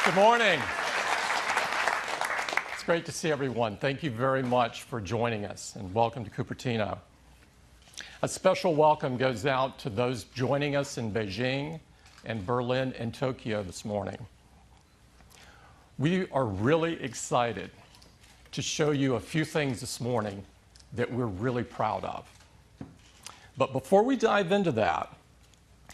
Good morning. It's great to see everyone. Thank you very much for joining us, and welcome to Cupertino. A special welcome goes out to those joining us in Beijing and Berlin and Tokyo this morning. We are really excited to show you a few things this morning that we're really proud of. But before we dive into that,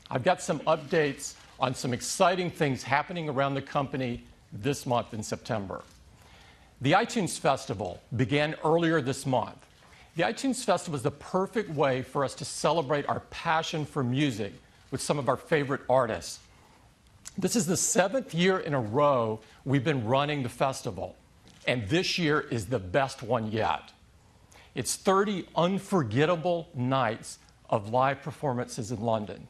I've got some updates on some exciting things happening around the company this month in September. The iTunes Festival began earlier this month. The iTunes Festival is the perfect way for us to celebrate our passion for music with some of our favorite artists. This is the 7th year in a row we've been running the festival, and this year is the best one yet. It's 30 unforgettable nights of live performances in London.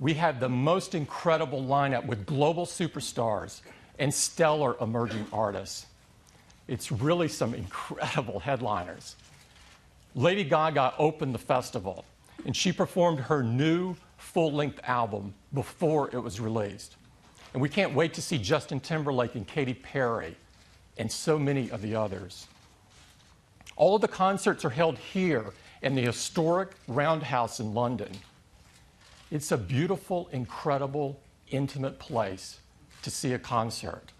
We had the most incredible lineup with global superstars and stellar emerging artists. It's really some incredible headliners. Lady Gaga opened the festival, and she performed her new full-length album before it was released. And we can't wait to see Justin Timberlake and Katy Perry and so many of the others. All of the concerts are held here in the historic Roundhouse in London. It's a beautiful, incredible, intimate place to see a concert.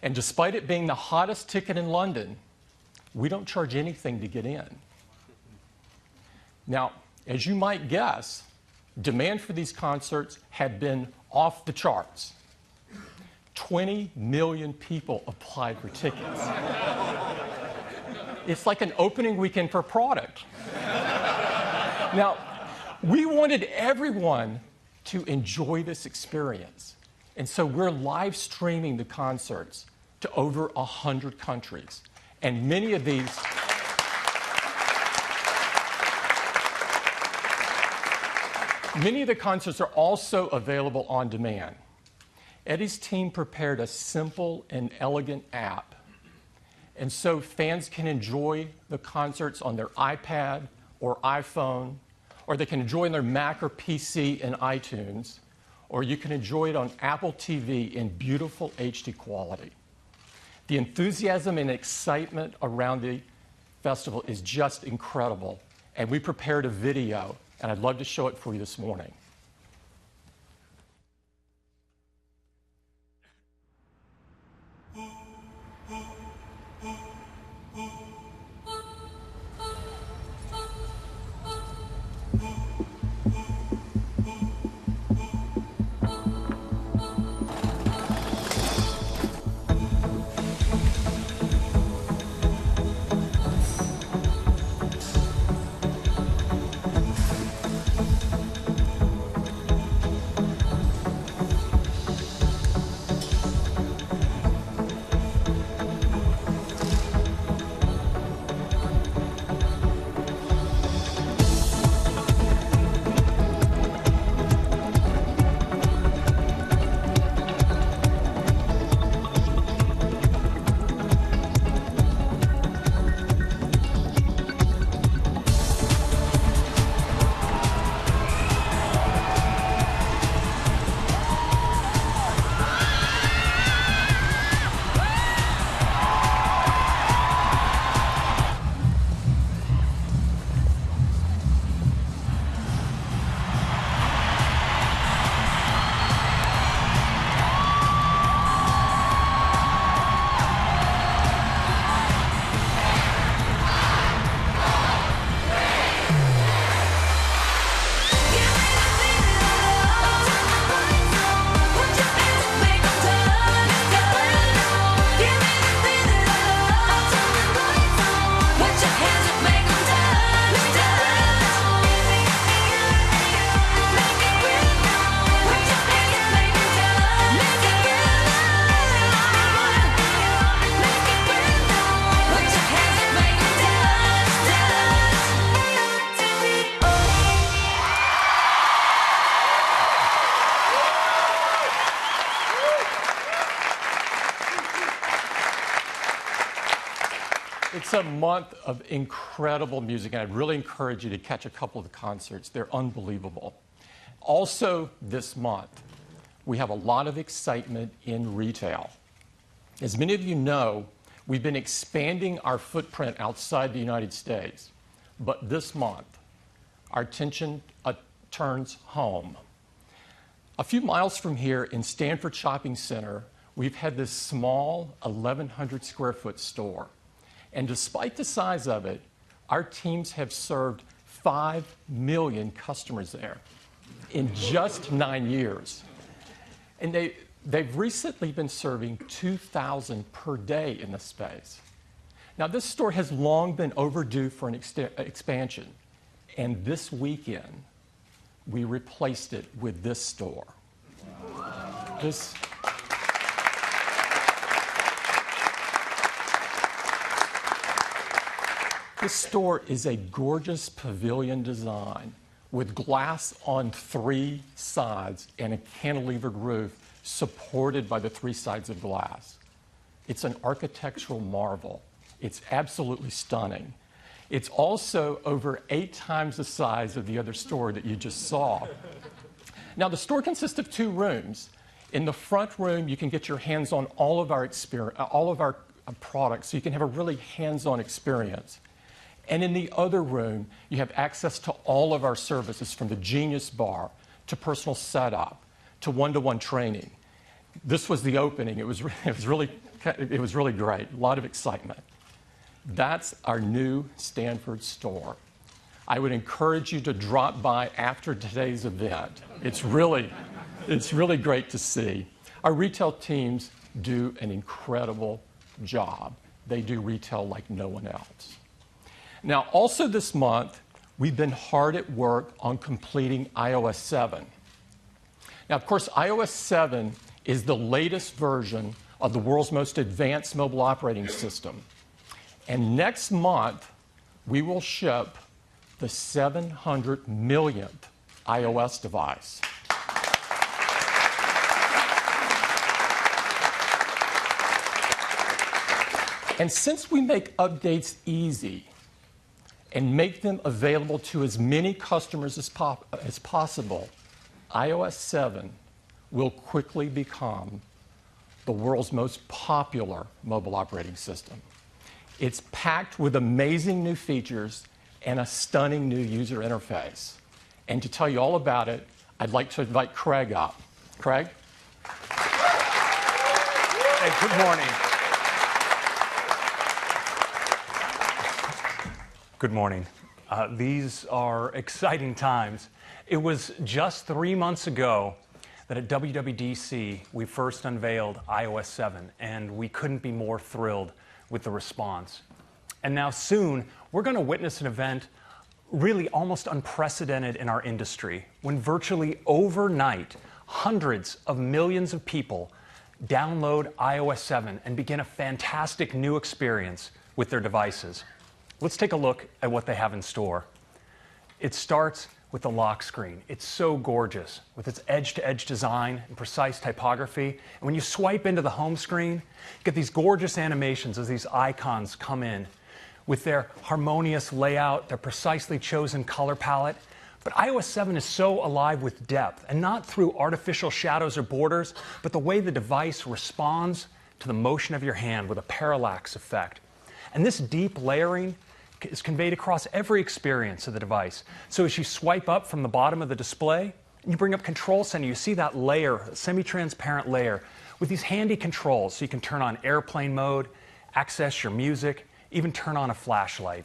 And despite it being the hottest ticket in London, we don't charge anything to get in. Now, as you might guess, demand for these concerts had been off the charts. 20 million people applied for tickets. It's like an opening weekend for a product. Now, we wanted everyone to enjoy this experience, and so we're live streaming the concerts to over 100 countries. And many of the concerts are also available on demand. Eddie's team prepared a simple and elegant app, and so fans can enjoy the concerts on their iPad or iPhone, or they can enjoy it on their Mac or PC in iTunes, or you can enjoy it on Apple TV in beautiful HD quality. The enthusiasm and excitement around the festival is just incredible, and we prepared a video, and I'd love to show it for you this morning. It's a month of incredible music, and I'd really encourage you to catch a couple of the concerts. They're unbelievable. Also this month, we have a lot of excitement in retail. As many of you know, we've been expanding our footprint outside the United States, but this month, our attention turns home. A few miles from here in Stanford Shopping Center, we've had this small 1,100 square foot store. And despite the size of it, our teams have served 5 million customers there in just 9 years. And they've recently been serving 2,000 per day in this space. Now, this store has long been overdue for an expansion. And this weekend, we replaced it with this store. This store is a gorgeous pavilion design with glass on 3 sides and a cantilevered roof supported by the 3 sides of glass. It's an architectural marvel. It's absolutely stunning. It's also over 8 times the size of the other store that you just saw. Now, the store consists of 2 rooms. In the front room, you can get your hands on all of our products, so you can have a really hands-on experience. And in the other room, you have access to all of our services, from the Genius Bar to personal setup to one-to-one training. This was the opening. It was really great. A lot of excitement. That's our new Stanford store. I would encourage you to drop by after today's event. It's really great to see. Our retail teams do an incredible job. They do retail like no one else. Now, also this month, we've been hard at work on completing iOS 7. Now, of course, iOS 7 is the latest version of the world's most advanced mobile operating system. And next month, we will ship the 700 millionth iOS device. And since we make updates easy and make them available to as many customers as possible, iOS 7 will quickly become the world's most popular mobile operating system. It's packed with amazing new features and a stunning new user interface. And to tell you all about it, I'd like to invite Craig up. Craig? Hey, good morning. Good morning. These are exciting times. It was just 3 months ago that at WWDC we first unveiled iOS 7, and we couldn't be more thrilled with the response. And now soon, we're going to witness an event really almost unprecedented in our industry, when virtually overnight, hundreds of millions of people download iOS 7 and begin a fantastic new experience with their devices. Let's take a look at what they have in store. It starts with the lock screen. It's so gorgeous with its edge-to-edge design and precise typography. And when you swipe into the home screen, you get these gorgeous animations as these icons come in with their harmonious layout, their precisely chosen color palette. But iOS 7 is so alive with depth, and not through artificial shadows or borders, but the way the device responds to the motion of your hand with a parallax effect. And this deep layering is conveyed across every experience of the device. So as you swipe up from the bottom of the display, you bring up Control Center, you see that layer, a semi-transparent layer, with these handy controls so you can turn on airplane mode, access your music, even turn on a flashlight.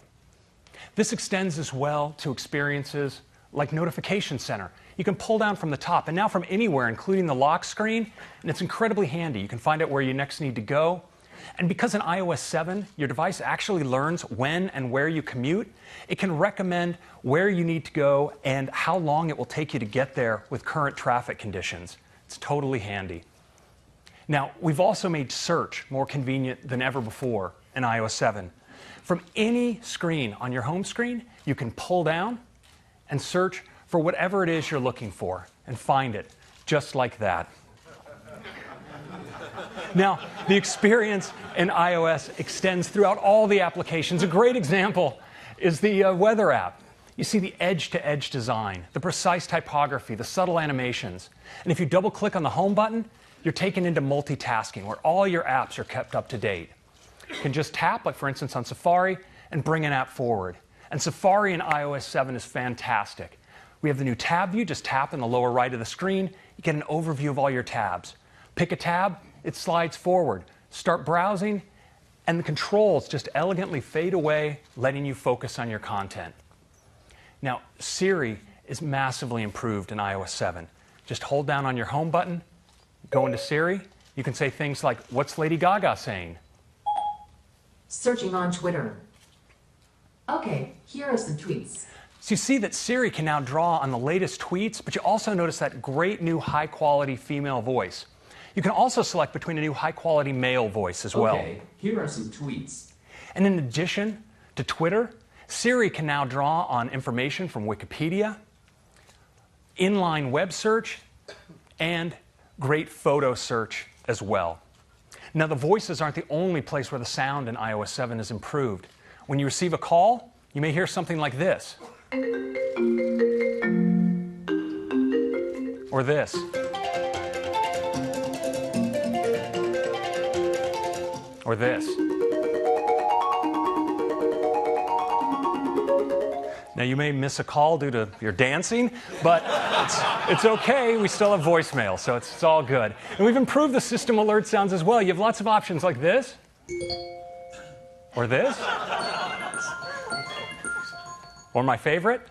This extends as well to experiences like Notification Center. You can pull down from the top, and now from anywhere, including the lock screen, and it's incredibly handy. You can find out where you next need to go. And because in iOS 7, your device actually learns when and where you commute, it can recommend where you need to go and how long it will take you to get there with current traffic conditions. It's totally handy. Now, we've also made search more convenient than ever before in iOS 7. From any screen on your home screen, you can pull down and search for whatever it is you're looking for and find it, just like that. Now, the experience in iOS extends throughout all the applications. A great example is the weather app. You see the edge-to-edge design, the precise typography, the subtle animations. And if you double-click on the home button, you're taken into multitasking, where all your apps are kept up to date. You can just tap, like for instance on Safari, and bring an app forward. And Safari in iOS 7 is fantastic. We have the new tab view. Just tap in the lower right of the screen. You get an overview of all your tabs. Pick a tab, it slides forward. Start browsing, and the controls just elegantly fade away, letting you focus on your content. Now, Siri is massively improved in iOS 7. Just hold down on your home button, go into Siri. You can say things like, "What's Lady Gaga saying?" Searching on Twitter. Okay, here are some tweets. So you see that Siri can now draw on the latest tweets, but you also notice that great new high-quality female voice. You can also select between a new high-quality male voice as well. Okay, here are some tweets. And in addition to Twitter, Siri can now draw on information from Wikipedia, inline web search, and great photo search as well. Now, the voices aren't the only place where the sound in iOS 7 is improved. When you receive a call, you may hear something like this. Or this. Or this. Now, you may miss a call due to your dancing, but it's okay. We still have voicemail, so it's all good. And we've improved the system alert sounds as well. You have lots of options like this. Or this. Or my favorite.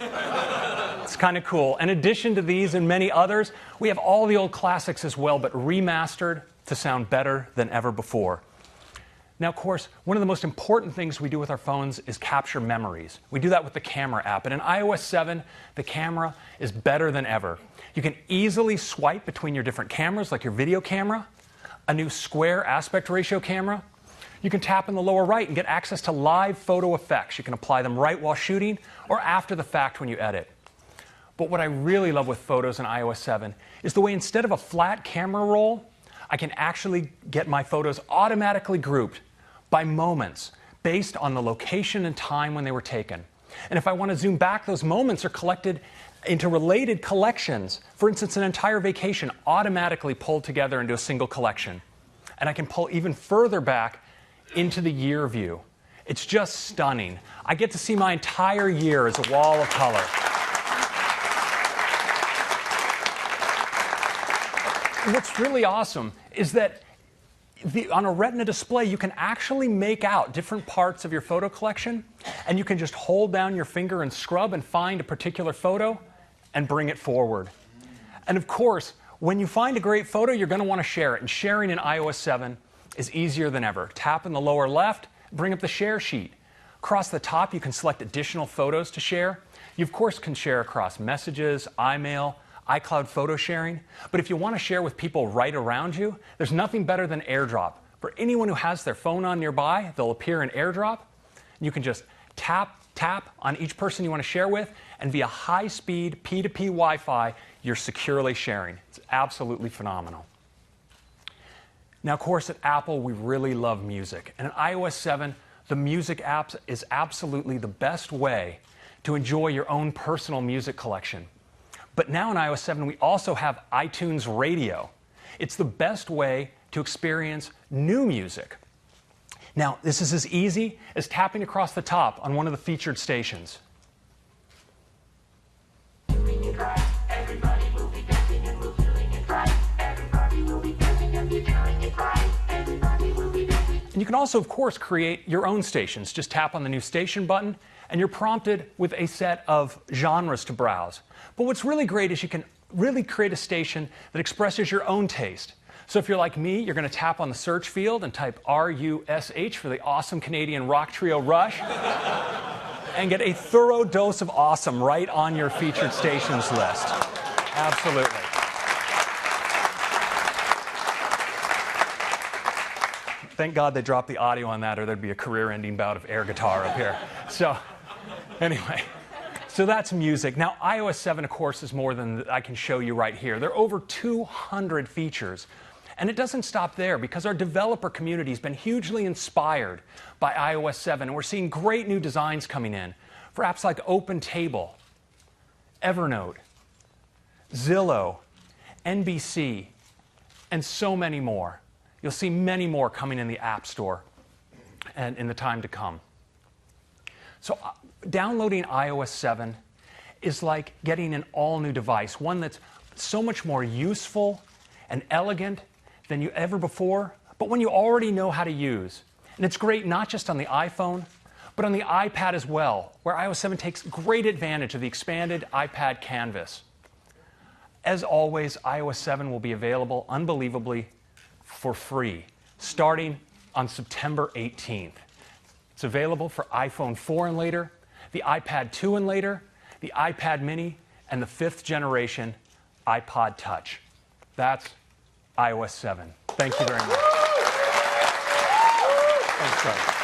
It's kind of cool. In addition to these and many others, we have all the old classics as well, but remastered to sound better than ever before. Now, of course, one of the most important things we do with our phones is capture memories. We do that with the camera app. And in iOS 7, the camera is better than ever. You can easily swipe between your different cameras, like your video camera, a new square aspect ratio camera. You can tap in the lower right and get access to live photo effects. You can apply them right while shooting or after the fact when you edit. But what I really love with photos in iOS 7 is the way instead of a flat camera roll, I can actually get my photos automatically grouped by moments based on the location and time when they were taken. And if I want to zoom back, those moments are collected into related collections. For instance, an entire vacation automatically pulled together into a single collection. And I can pull even further back into the year view. It's just stunning. I get to see my entire year as a wall of color. And what's really awesome is that on a Retina display, you can actually make out different parts of your photo collection, and you can just hold down your finger and scrub and find a particular photo and bring it forward. And of course, when you find a great photo, you're going to want to share it. And sharing in iOS 7 is easier than ever. Tap in the lower left, bring up the share sheet. Across the top, you can select additional photos to share. You, of course, can share across messages, iMail, iCloud photo sharing. But if you want to share with people right around you, there's nothing better than AirDrop. For anyone who has their phone on nearby, they'll appear in AirDrop. You can just tap on each person you want to share with, and via high-speed P2P Wi-Fi, you're securely sharing. It's absolutely phenomenal. Now, of course, at Apple, we really love music. And in iOS 7, the Music apps is absolutely the best way to enjoy your own personal music collection. But now in iOS 7, we also have iTunes Radio. It's the best way to experience new music. Now, this is as easy as tapping across the top on one of the featured stations. And you can also, of course, create your own stations. Just tap on the new station button, and you're prompted with a set of genres to browse. But what's really great is you can really create a station that expresses your own taste. So if you're like me, you're going to tap on the search field and type R-U-S-H for the awesome Canadian rock trio Rush, and get a thorough dose of awesome right on your featured stations list. Absolutely. Thank God they dropped the audio on that, or there'd be a career-ending bout of air guitar up here. So, anyway, so that's music. Now, iOS 7, of course, is more than I can show you right here. There are over 200 features. And it doesn't stop there, because our developer community has been hugely inspired by iOS 7, and we're seeing great new designs coming in for apps like OpenTable, Evernote, Zillow, NBC, and so many more. You'll see many more coming in the App Store and in the time to come. So downloading iOS 7 is like getting an all-new device, one that's so much more useful and elegant than you ever before, but one you already know how to use. And it's great not just on the iPhone, but on the iPad as well, where iOS 7 takes great advantage of the expanded iPad canvas. As always, iOS 7 will be available, unbelievably, for free, starting on September 18th. It's available for iPhone 4 and later, the iPad 2 and later, the iPad mini, and the 5th generation iPod Touch. That's iOS 7. Thank you very much. Thanks, Doug.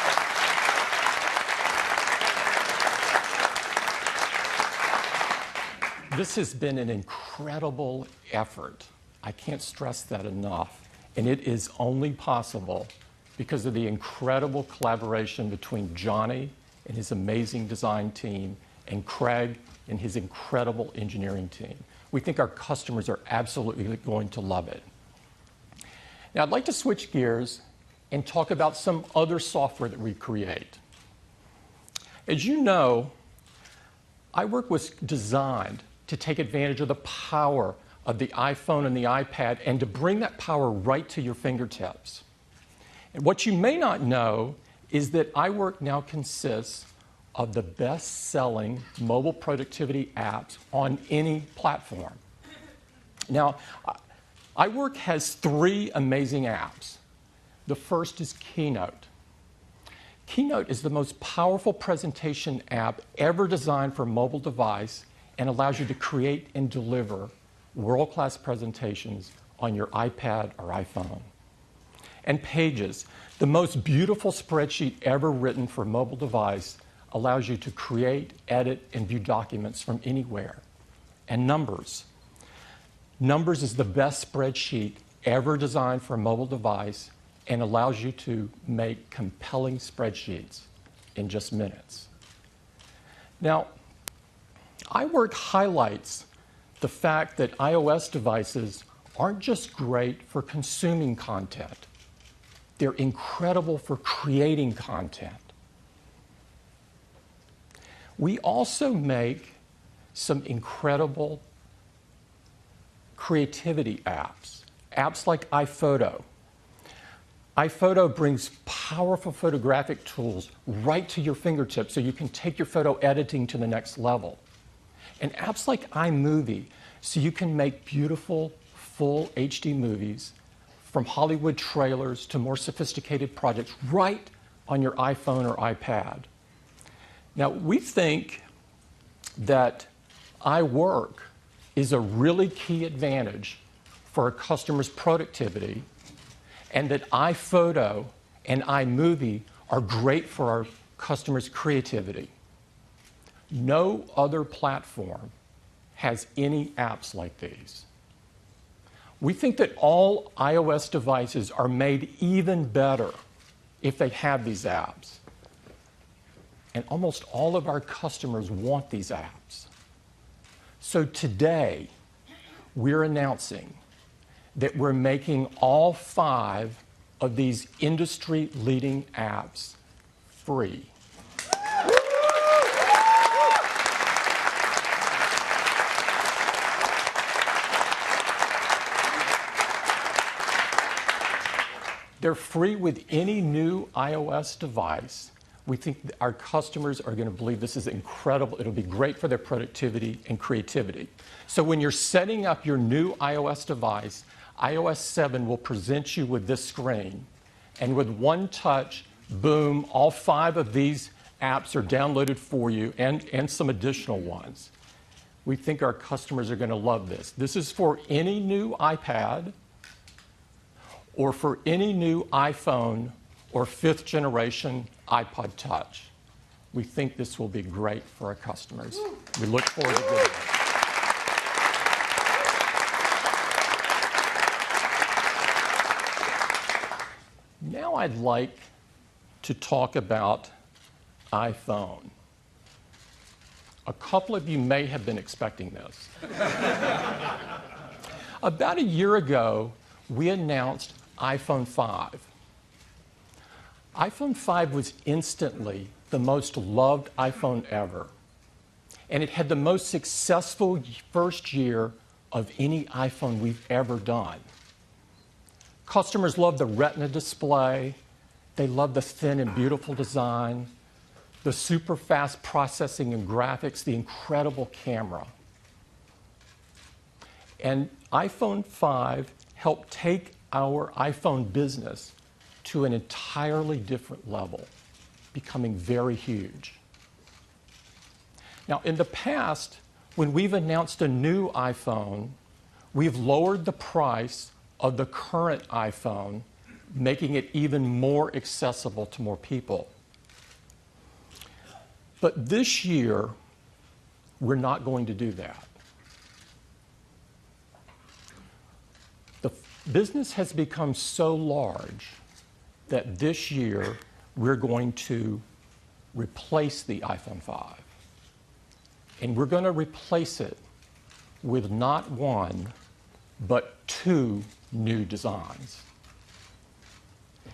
This has been an incredible effort. I can't stress that enough. And it is only possible because of the incredible collaboration between Johnny and his amazing design team and Craig and his incredible engineering team. We think our customers are absolutely going to love it. Now, I'd like to switch gears and talk about some other software that we create. As you know, iWork was designed to take advantage of the power of the iPhone and the iPad and to bring that power right to your fingertips. And what you may not know is that iWork now consists of the best-selling mobile productivity apps on any platform. Now, iWork has 3 amazing apps. The first is Keynote. Keynote is the most powerful presentation app ever designed for a mobile device and allows you to create and deliver world-class presentations on your iPad or iPhone. And Pages, the most beautiful spreadsheet ever written for a mobile device, allows you to create, edit, and view documents from anywhere. And Numbers. Numbers is the best spreadsheet ever designed for a mobile device and allows you to make compelling spreadsheets in just minutes. Now, iWork highlights the fact that iOS devices aren't just great for consuming content. They're incredible for creating content. We also make some incredible creativity apps, apps like iPhoto. iPhoto brings powerful photographic tools right to your fingertips so you can take your photo editing to the next level. And apps like iMovie, so you can make beautiful, full HD movies from Hollywood trailers to more sophisticated projects right on your iPhone or iPad. Now, we think that iWork is a really key advantage for our customers' productivity, and that iPhoto and iMovie are great for our customers' creativity. No other platform has any apps like these. We think that all iOS devices are made even better if they have these apps. And almost all of our customers want these apps. So today, we're announcing that we're making all 5 of these industry-leading apps free. They're free with any new iOS device. We think that our customers are going to believe this is incredible. It'll be great for their productivity and creativity. So when you're setting up your new iOS device, iOS 7 will present you with this screen. And with one touch, boom, all 5 of these apps are downloaded for you and some additional ones. We think our customers are going to love this. This is for any new iPad or for any new iPhone or 5th generation iPod Touch. We think this will be great for our customers. We look forward to doing it. now I'd like to talk about iPhone. A couple of you may have been expecting this. About a year ago, we announced iPhone 5. iPhone 5 was instantly the most loved iPhone ever, and it had the most successful first year of any iPhone we've ever done. Customers loved the Retina display, they loved the thin and beautiful design, the super fast processing and graphics, the incredible camera. And iPhone 5 helped take our iPhone business to an entirely different level, becoming very huge. Now, in the past, when we've announced a new iPhone, we've lowered the price of the current iPhone, making it even more accessible to more people. But this year, we're not going to do that. The business has become so large that this year we're going to replace the iPhone 5. And we're going to replace it with not one, but two new designs.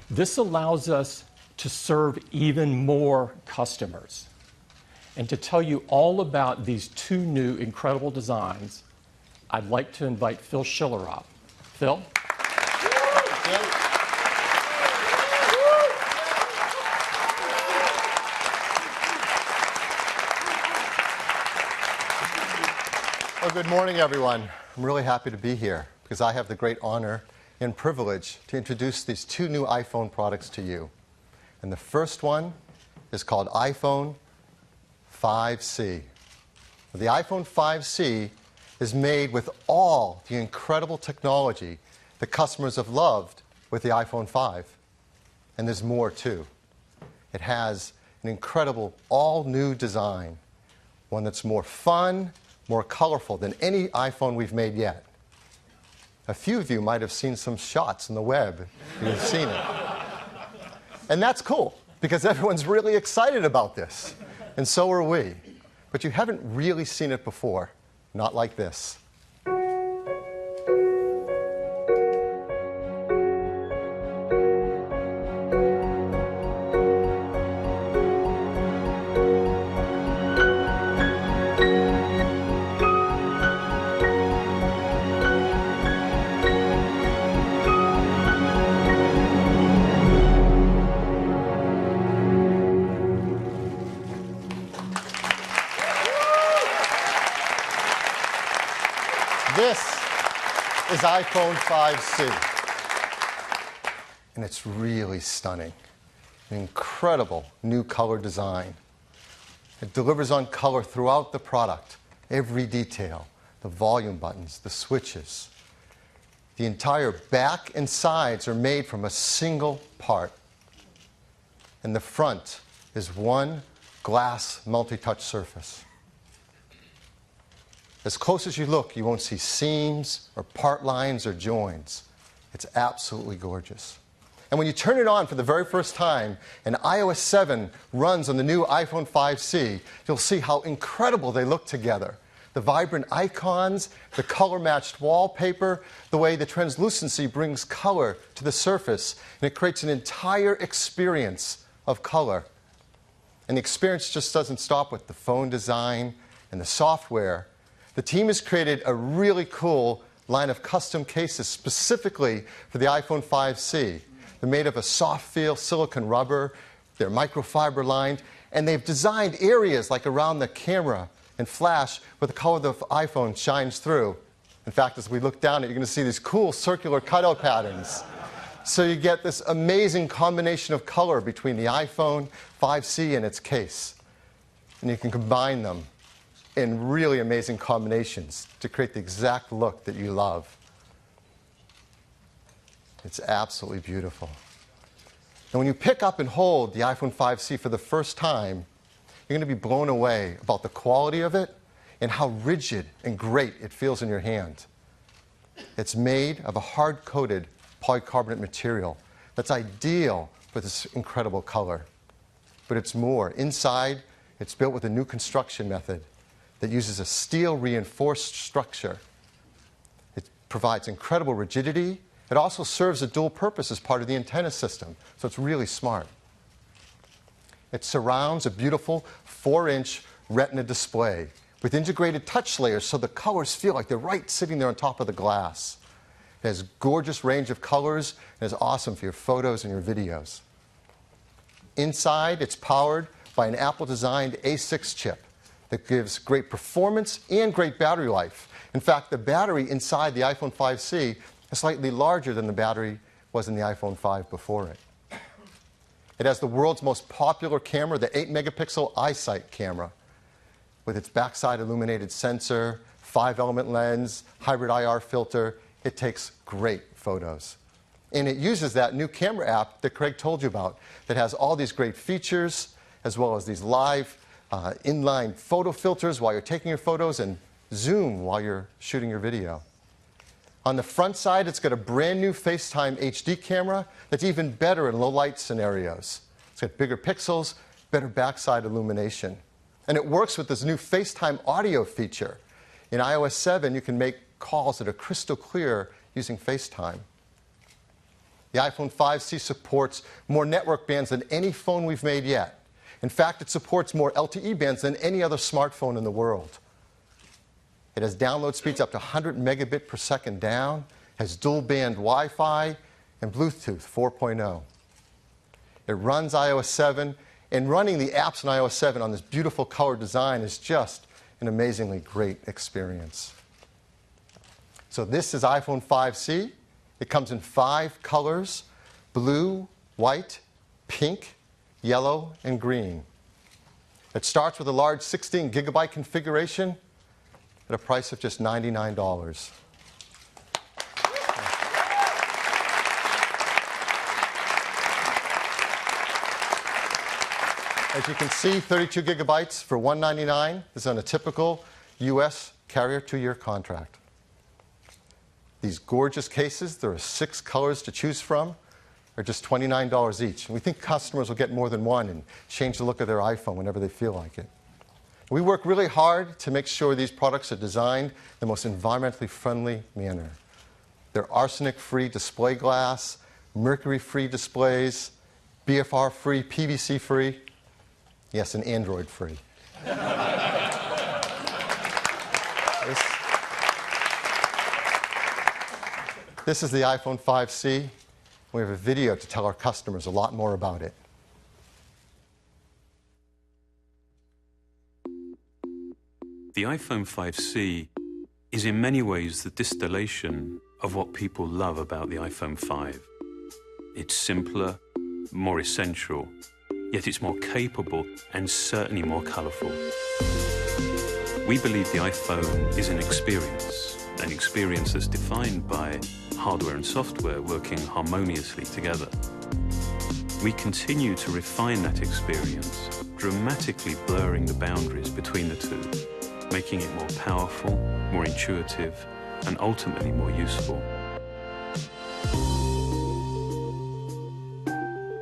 This allows us to serve even more customers. And to tell you all about these two new incredible designs, I'd like to invite Phil Schiller up. Phil? Well, good morning, everyone. I'm really happy to be here because I have the great honor and privilege to introduce these two new iPhone products to you. And the first one is called iPhone 5C. The iPhone 5C is made with all the incredible technology that customers have loved with the iPhone 5. And there's more, too. It has an incredible all-new design, one that's more fun, more colorful than any iPhone we've made yet. A few of you might have seen some shots on the web. You've seen it. And that's cool, because everyone's really excited about this. And so are we. But you haven't really seen it before. Not like this. This is iPhone 5C. And it's really stunning. An incredible new color design. It delivers on color throughout the product. Every detail, the volume buttons, the switches. The entire back and sides are made from a single part. And the front is one glass multi-touch surface. As close as you look, you won't see seams or part lines or joins. It's absolutely gorgeous. And when you turn it on for the very first time and iOS 7 runs on the new iPhone 5C, you'll see how incredible they look together. The vibrant icons, the color-matched wallpaper, the way the translucency brings color to the surface, and it creates an entire experience of color. And the experience just doesn't stop with the phone design and the software. The team has created a really cool line of custom cases specifically for the iPhone 5C. They're made of a soft feel silicone rubber, they're microfiber lined, and they've designed areas like around the camera and flash where the color of the iPhone shines through. In fact, as we look down, you're going to see these cool circular cutout patterns. So you get this amazing combination of color between the iPhone 5C and its case. And you can combine them in really amazing combinations to create the exact look that you love. It's absolutely beautiful. And when you pick up and hold the iPhone 5C for the first time, you're going to be blown away about the quality of it and how rigid and great it feels in your hand. It's made of a hard-coated polycarbonate material that's ideal for this incredible color. But it's more. Inside, it's built with a new construction method that uses a steel-reinforced structure. It provides incredible rigidity. It also serves a dual purpose as part of the antenna system, so it's really smart. It surrounds a beautiful 4-inch retina display with integrated touch layers so the colors feel like they're right sitting there on top of the glass. It has a gorgeous range of colors and is awesome for your photos and your videos. Inside, it's powered by an Apple-designed A6 chip that gives great performance and great battery life. In fact, the battery inside the iPhone 5C is slightly larger than the battery was in the iPhone 5 before it. It has the world's most popular camera, the 8-megapixel iSight camera, with its backside illuminated sensor, 5-element lens, hybrid IR filter. It takes great photos. And it uses that new camera app that Craig told you about that has all these great features, as well as these live inline photo filters while you're taking your photos and zoom while you're shooting your video. On the front side, it's got a brand new FaceTime HD camera that's even better in low light scenarios. It's got bigger pixels, better backside illumination. And it works with this new FaceTime audio feature. In iOS 7, you can make calls that are crystal clear using FaceTime. The iPhone 5C supports more network bands than any phone we've made yet. In fact, it supports more LTE bands than any other smartphone in the world. It has download speeds up to 100 megabit per second down, has dual band Wi-Fi, and Bluetooth 4.0. It runs iOS 7, and running the apps in iOS 7 on this beautiful color design is just an amazingly great experience. So this is iPhone 5C. It comes in 5 colors: blue, white, pink, yellow, and green. It starts with a large 16 gigabyte configuration at a price of just $99. As you can see, 32 gigabytes for $199 is on a typical US carrier 2-year contract. These gorgeous cases, there are 6 colors to choose from, are just $29 each. And we think customers will get more than one and change the look of their iPhone whenever they feel like it. We work really hard to make sure these products are designed in the most environmentally friendly manner. They're arsenic-free display glass, mercury-free displays, BFR-free, PVC-free, yes, and Android-free. This is the iPhone 5C. We have a video to tell our customers a lot more about it. The iPhone 5C is in many ways the distillation of what people love about the iPhone 5. It's simpler, more essential, yet it's more capable and certainly more colorful. We believe the iPhone is an experience that's defined by hardware and software working harmoniously together. We continue to refine that experience, dramatically blurring the boundaries between the two, making it more powerful, more intuitive, and ultimately more useful.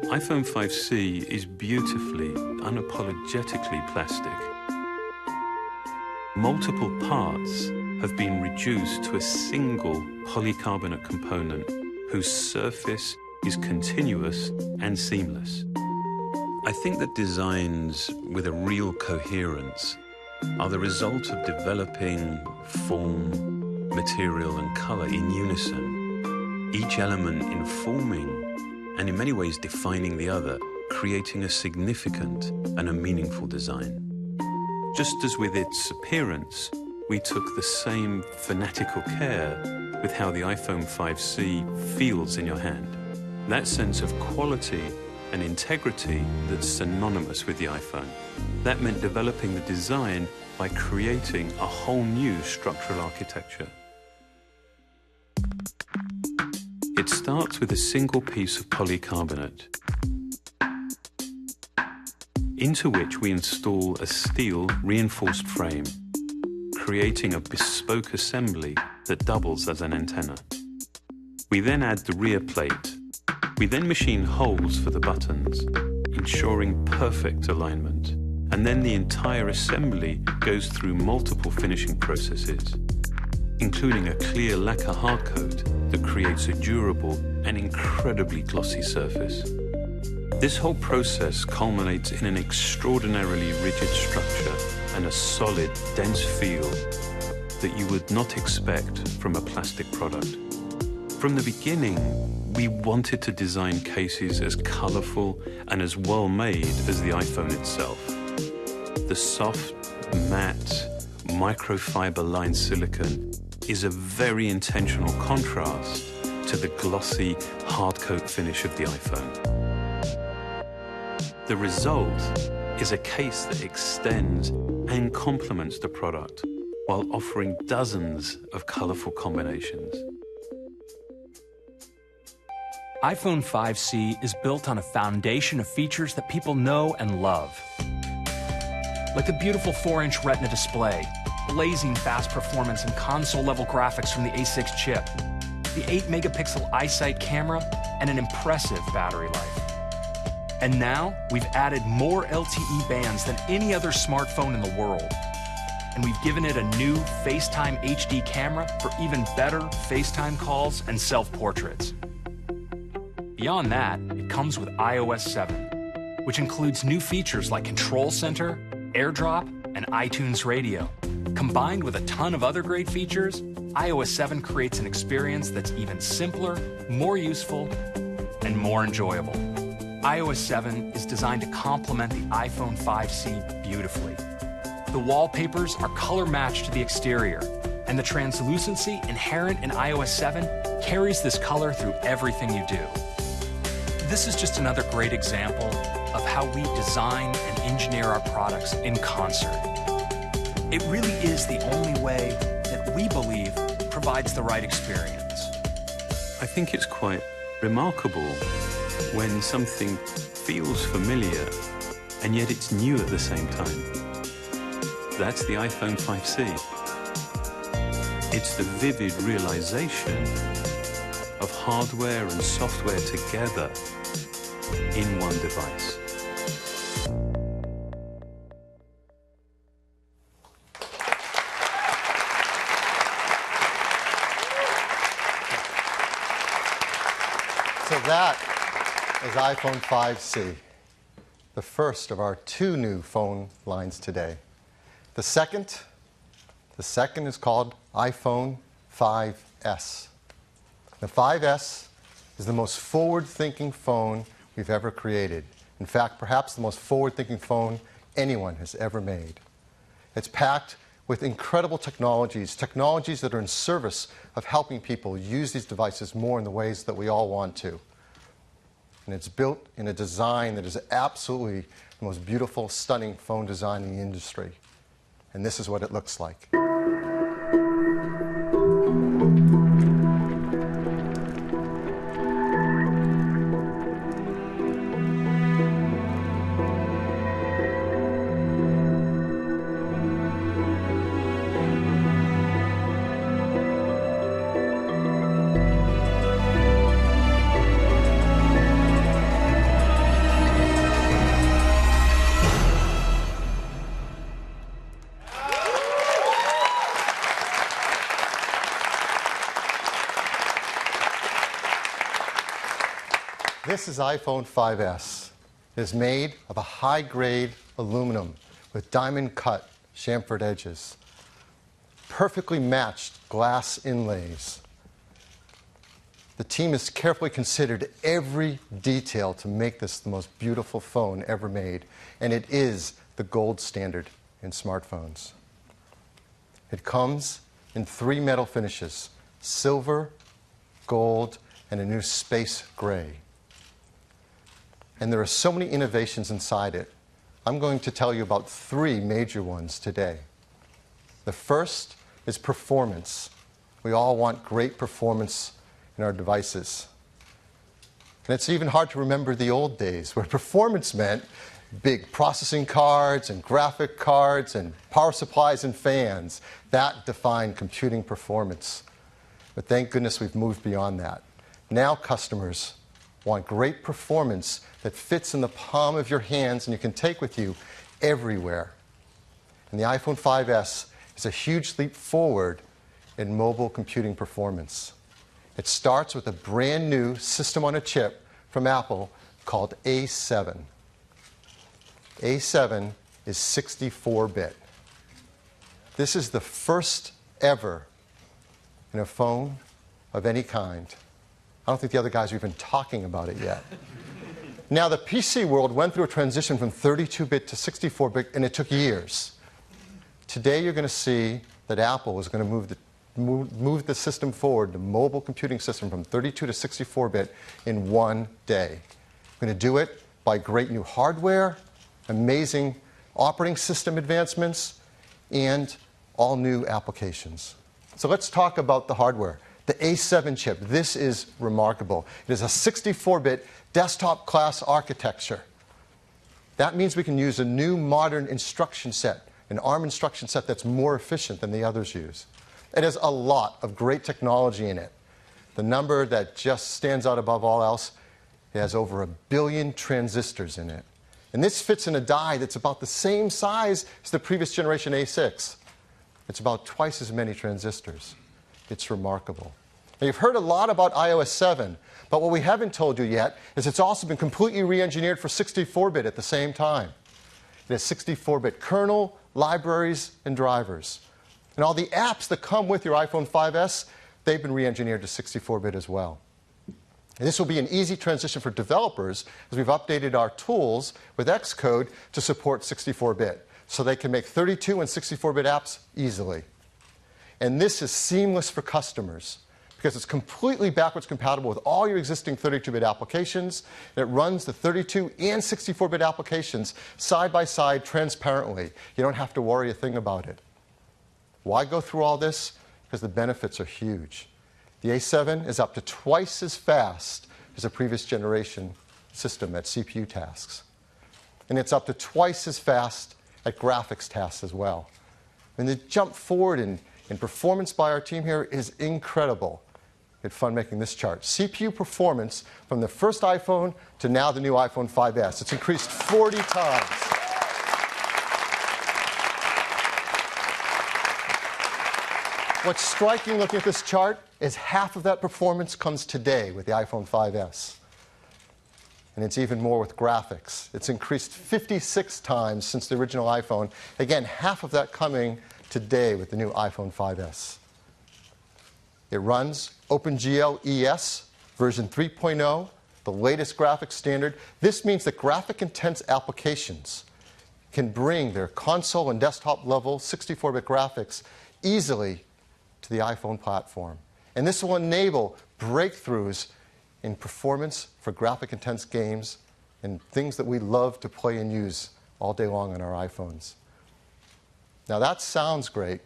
iPhone 5C is beautifully, unapologetically plastic. Multiple parts have been reduced to a single polycarbonate component whose surface is continuous and seamless. I think that designs with a real coherence are the result of developing form, material, and color in unison, each element informing and in many ways defining the other, creating a significant and a meaningful design. Just as with its appearance, we took the same fanatical care with how the iPhone 5C feels in your hand. That sense of quality and integrity that's synonymous with the iPhone. That meant developing the design by creating a whole new structural architecture. It starts with a single piece of polycarbonate, into which we install a steel reinforced frame, creating a bespoke assembly that doubles as an antenna. We then add the rear plate, We then machine holes for the buttons, ensuring perfect alignment. And then the entire assembly goes through multiple finishing processes, including a clear lacquer hardcoat that creates a durable and incredibly glossy surface. This whole process culminates in an extraordinarily rigid structure and a solid, dense feel that you would not expect from a plastic product. From the beginning, we wanted to design cases as colorful and as well made as the iPhone itself. The soft, matte, microfiber-lined silicone is a very intentional contrast to the glossy, hardcoat finish of the iPhone. The result is a case that extends and complements the product while offering dozens of colorful combinations. iPhone 5C is built on a foundation of features that people know and love. Like the beautiful 4-inch Retina display, blazing fast performance and console-level graphics from the A6 chip, the 8-megapixel iSight camera, and an impressive battery life. And now, we've added more LTE bands than any other smartphone in the world. And we've given it a new FaceTime HD camera for even better FaceTime calls and self-portraits. Beyond that, it comes with iOS 7, which includes new features like Control Center, AirDrop, and iTunes Radio. Combined with a ton of other great features, iOS 7 creates an experience that's even simpler, more useful, and more enjoyable. iOS 7 is designed to complement the iPhone 5C beautifully. The wallpapers are color-matched to the exterior, and the translucency inherent in iOS 7 carries this color through everything you do. This is just another great example of how we design and engineer our products in concert. It really is the only way that we believe provides the right experience. I think it's quite remarkable when something feels familiar and yet it's new at the same time. That's the iPhone 5C. It's the vivid realization of hardware and software together in one device. So that is iPhone 5C, the first of our two new phone lines today. The second is called iPhone 5S. The 5S is the most forward-thinking phone we've ever created. In fact, perhaps the most forward-thinking phone anyone has ever made. It's packed with incredible technologies that are in service of helping people use these devices more in the ways that we all want to. And it's built in a design that is absolutely the most beautiful, stunning phone design in the industry. And this is what it looks like. This is iPhone 5S. It is made of a high-grade aluminum with diamond-cut chamfered edges, perfectly matched glass inlays. The team has carefully considered every detail to make this the most beautiful phone ever made, and it is the gold standard in smartphones. It comes in 3 metal finishes: silver, gold, and a new space gray. And there are so many innovations inside it. I'm going to tell you about 3 major ones today. The first is performance. We all want great performance in our devices. And it's even hard to remember the old days where performance meant big processing cards and graphic cards and power supplies and fans. That defined computing performance. But thank goodness we've moved beyond that. Now customers want great performance that fits in the palm of your hands and you can take with you everywhere. And the iPhone 5S is a huge leap forward in mobile computing performance. It starts with a brand new system on a chip from Apple called A7. A7 is 64-bit. This is the first ever in a phone of any kind. I don't think the other guys are even talking about it yet. Now, the PC world went through a transition from 32-bit to 64-bit, and it took years. Today, you're going to see that Apple is going to move the system forward, the mobile computing system, from 32 to 64-bit in one day. We're going to do it by great new hardware, amazing operating system advancements, and all new applications. So let's talk about the hardware. The A7 chip, this is remarkable. It is a 64-bit desktop-class architecture. That means we can use a new modern instruction set, an ARM instruction set that's more efficient than the others use. It has a lot of great technology in it. The number that just stands out above all else, it has over 1 billion transistors in it. And this fits in a die that's about the same size as the previous generation A6. It's about twice as many transistors. It's remarkable. Now, you've heard a lot about iOS 7, but what we haven't told you yet is it's also been completely re-engineered for 64-bit at the same time. It has 64-bit kernel, libraries, and drivers. And all the apps that come with your iPhone 5S, they've been re-engineered to 64-bit as well. And this will be an easy transition for developers as we've updated our tools with Xcode to support 64-bit, so they can make 32 and 64-bit apps easily. And this is seamless for customers because it's completely backwards compatible with all your existing 32-bit applications. And it runs the 32 and 64-bit applications side by side transparently. You don't have to worry a thing about it. Why go through all this? Because the benefits are huge. The A7 is up to twice as fast as a previous generation system at CPU tasks. And it's up to twice as fast at graphics tasks as well. And the jump forward in performance by our team here is incredible. It's fun making this chart. CPU performance from the first iPhone to now the new iPhone 5S. It's increased 40 times. What's striking looking at this chart is half of that performance comes today with the iPhone 5S. And it's even more with graphics. It's increased 56 times since the original iPhone. Again, half of that coming today with the new iPhone 5S. It runs OpenGL ES version 3.0, the latest graphics standard. This means that graphic-intense applications can bring their console and desktop level 64-bit graphics easily to the iPhone platform. And this will enable breakthroughs in performance for graphic-intense games and things that we love to play and use all day long on our iPhones. Now that sounds great,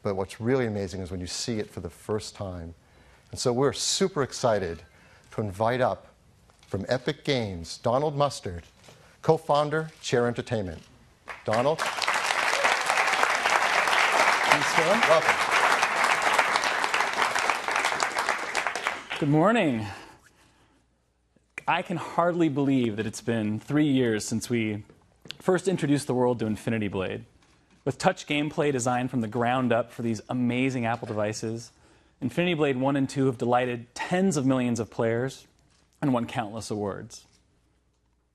but what's really amazing is when you see it for the first time. And so we're super excited to invite up from Epic Games, Donald Mustard, co-founder, Chair Entertainment. Donald? Thanks, Phil. Welcome. Good morning. I can hardly believe that it's been 3 years since we first introduced the world to Infinity Blade. With touch gameplay designed from the ground up for these amazing Apple devices, Infinity Blade 1 and 2 have delighted tens of millions of players and won countless awards.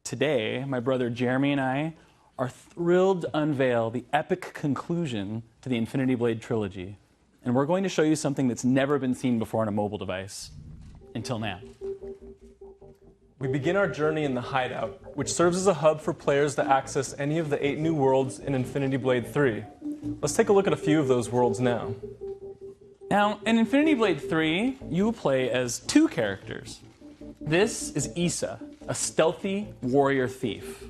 Today, my brother Jeremy and I are thrilled to unveil the epic conclusion to the Infinity Blade trilogy. And we're going to show you something that's never been seen before on a mobile device. Until now. We begin our journey in the Hideout, which serves as a hub for players to access any of the 8 new worlds in Infinity Blade 3. Let's take a look at a few of those worlds now. Now, in Infinity Blade 3, you will play as 2 characters. This is Issa, a stealthy warrior thief.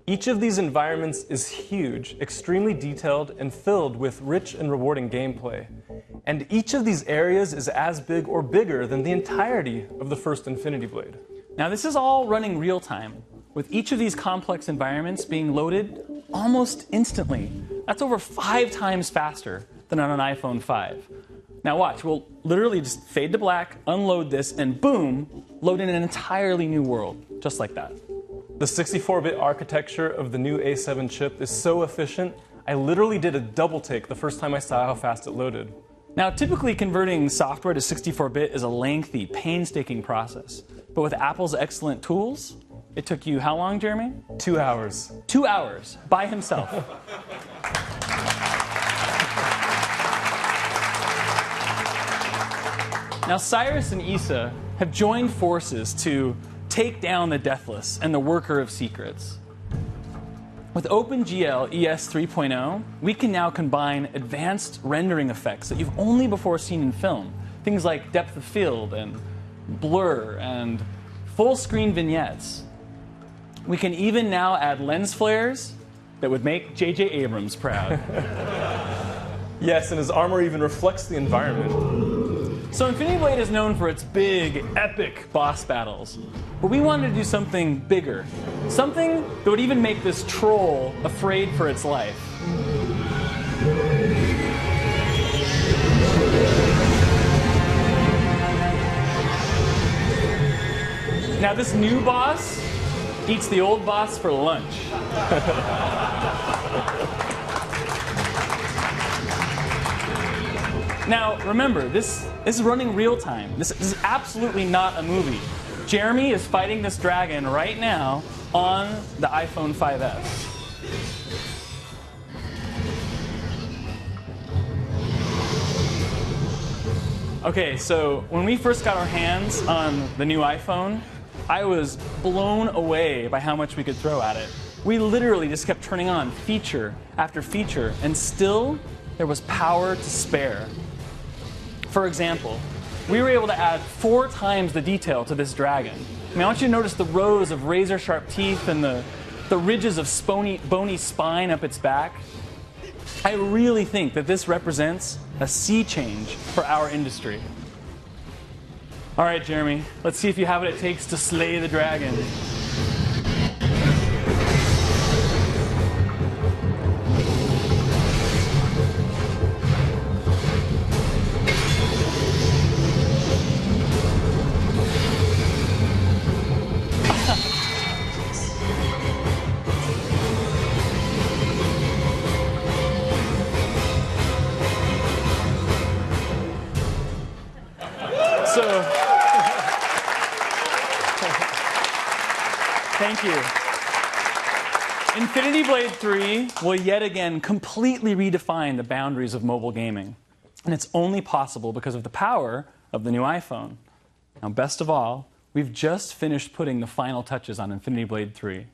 Each of these environments is huge, extremely detailed, and filled with rich and rewarding gameplay. And each of these areas is as big or bigger than the entirety of the first Infinity Blade. Now, this is all running real time, with each of these complex environments being loaded almost instantly. That's over 5 times faster than on an iPhone 5. Now watch, we'll literally just fade to black, unload this, and boom, load in an entirely new world, just like that. The 64-bit architecture of the new A7 chip is so efficient, I literally did a double take the first time I saw how fast it loaded. Now, typically converting software to 64-bit is a lengthy, painstaking process. But with Apple's excellent tools, it took you how long, Jeremy? 2 hours. 2 hours, by himself. Now, Cyrus and Issa have joined forces to take down the Deathless and the Worker of Secrets. With OpenGL ES 3.0, we can now combine advanced rendering effects that you've only before seen in film. Things like depth of field and blur and full-screen vignettes. We can even now add lens flares that would make J.J. Abrams proud. Yes, and his armor even reflects the environment. So Infinity Blade is known for its big, epic boss battles. But we wanted to do something bigger. Something that would even make this troll afraid for its life. Now this new boss eats the old boss for lunch. Now, remember, this is running real time. This is absolutely not a movie. Jeremy is fighting this dragon right now on the iPhone 5S. Okay, so when we first got our hands on the new iPhone, I was blown away by how much we could throw at it. We literally just kept turning on feature after feature, and still there was power to spare. For example, we were able to add 4 times the detail to this dragon. I mean, I want you to notice the rows of razor-sharp teeth and the ridges of bony spine up its back. I really think that this represents a sea change for our industry. All right, Jeremy, let's see if you have what it takes to slay the dragon. Thank you. Infinity Blade 3 will yet again completely redefine the boundaries of mobile gaming. And it's only possible because of the power of the new iPhone. Now, best of all, we've just finished putting the final touches on Infinity Blade 3.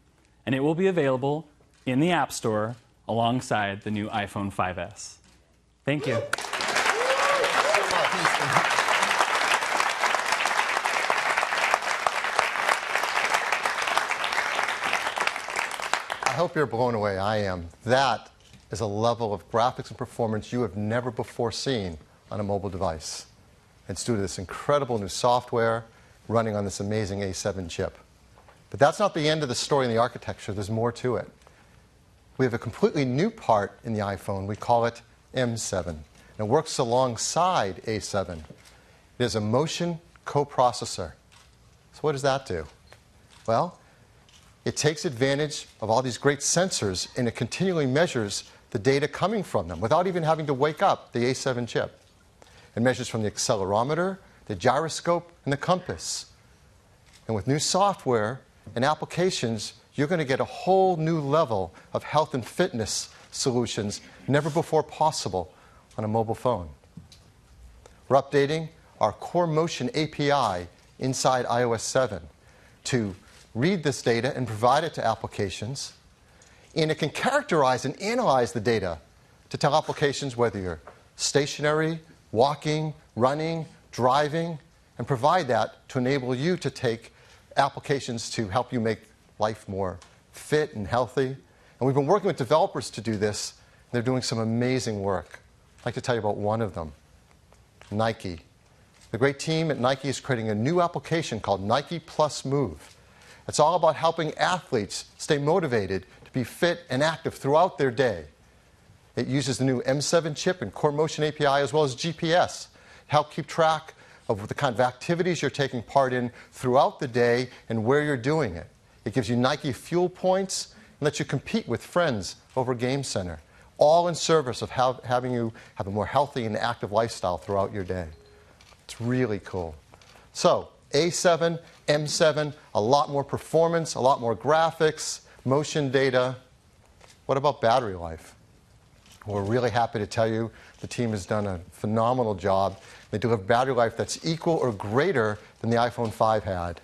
And it will be available in the App Store alongside the new iPhone 5S. Thank you. I hope you're blown away. I am. That is a level of graphics and performance you have never before seen on a mobile device. It's due to this incredible new software running on this amazing A7 chip. But that's not the end of the story in the architecture. There's more to it. We have a completely new part in the iPhone. We call it M7. And it works alongside A7. It is a motion coprocessor. So what does that do? Well, it takes advantage of all these great sensors and it continually measures the data coming from them without even having to wake up the A7 chip. It measures from the accelerometer, the gyroscope, and the compass. And with new software and applications, you're going to get a whole new level of health and fitness solutions never before possible on a mobile phone. We're updating our Core Motion API inside iOS 7 to read this data and provide it to applications. And it can characterize and analyze the data to tell applications whether you're stationary, walking, running, driving, and provide that to enable you to take applications to help you make life more fit and healthy. And we've been working with developers to do this. And they're doing some amazing work. I'd like to tell you about one of them, Nike. The great team at Nike is creating a new application called Nike Plus Move. It's all about helping athletes stay motivated to be fit and active throughout their day. It uses the new M7 chip and Core Motion API as well as GPS help keep track of the kind of activities you're taking part in throughout the day and where you're doing it. It gives you Nike fuel points and lets you compete with friends over Game Center, all in service of having you have a more healthy and active lifestyle throughout your day. It's really cool. So, A7, M7, a lot more performance, a lot more graphics, motion data. What about battery life? We're really happy to tell you the team has done a phenomenal job. They deliver battery life that's equal or greater than the iPhone 5 had.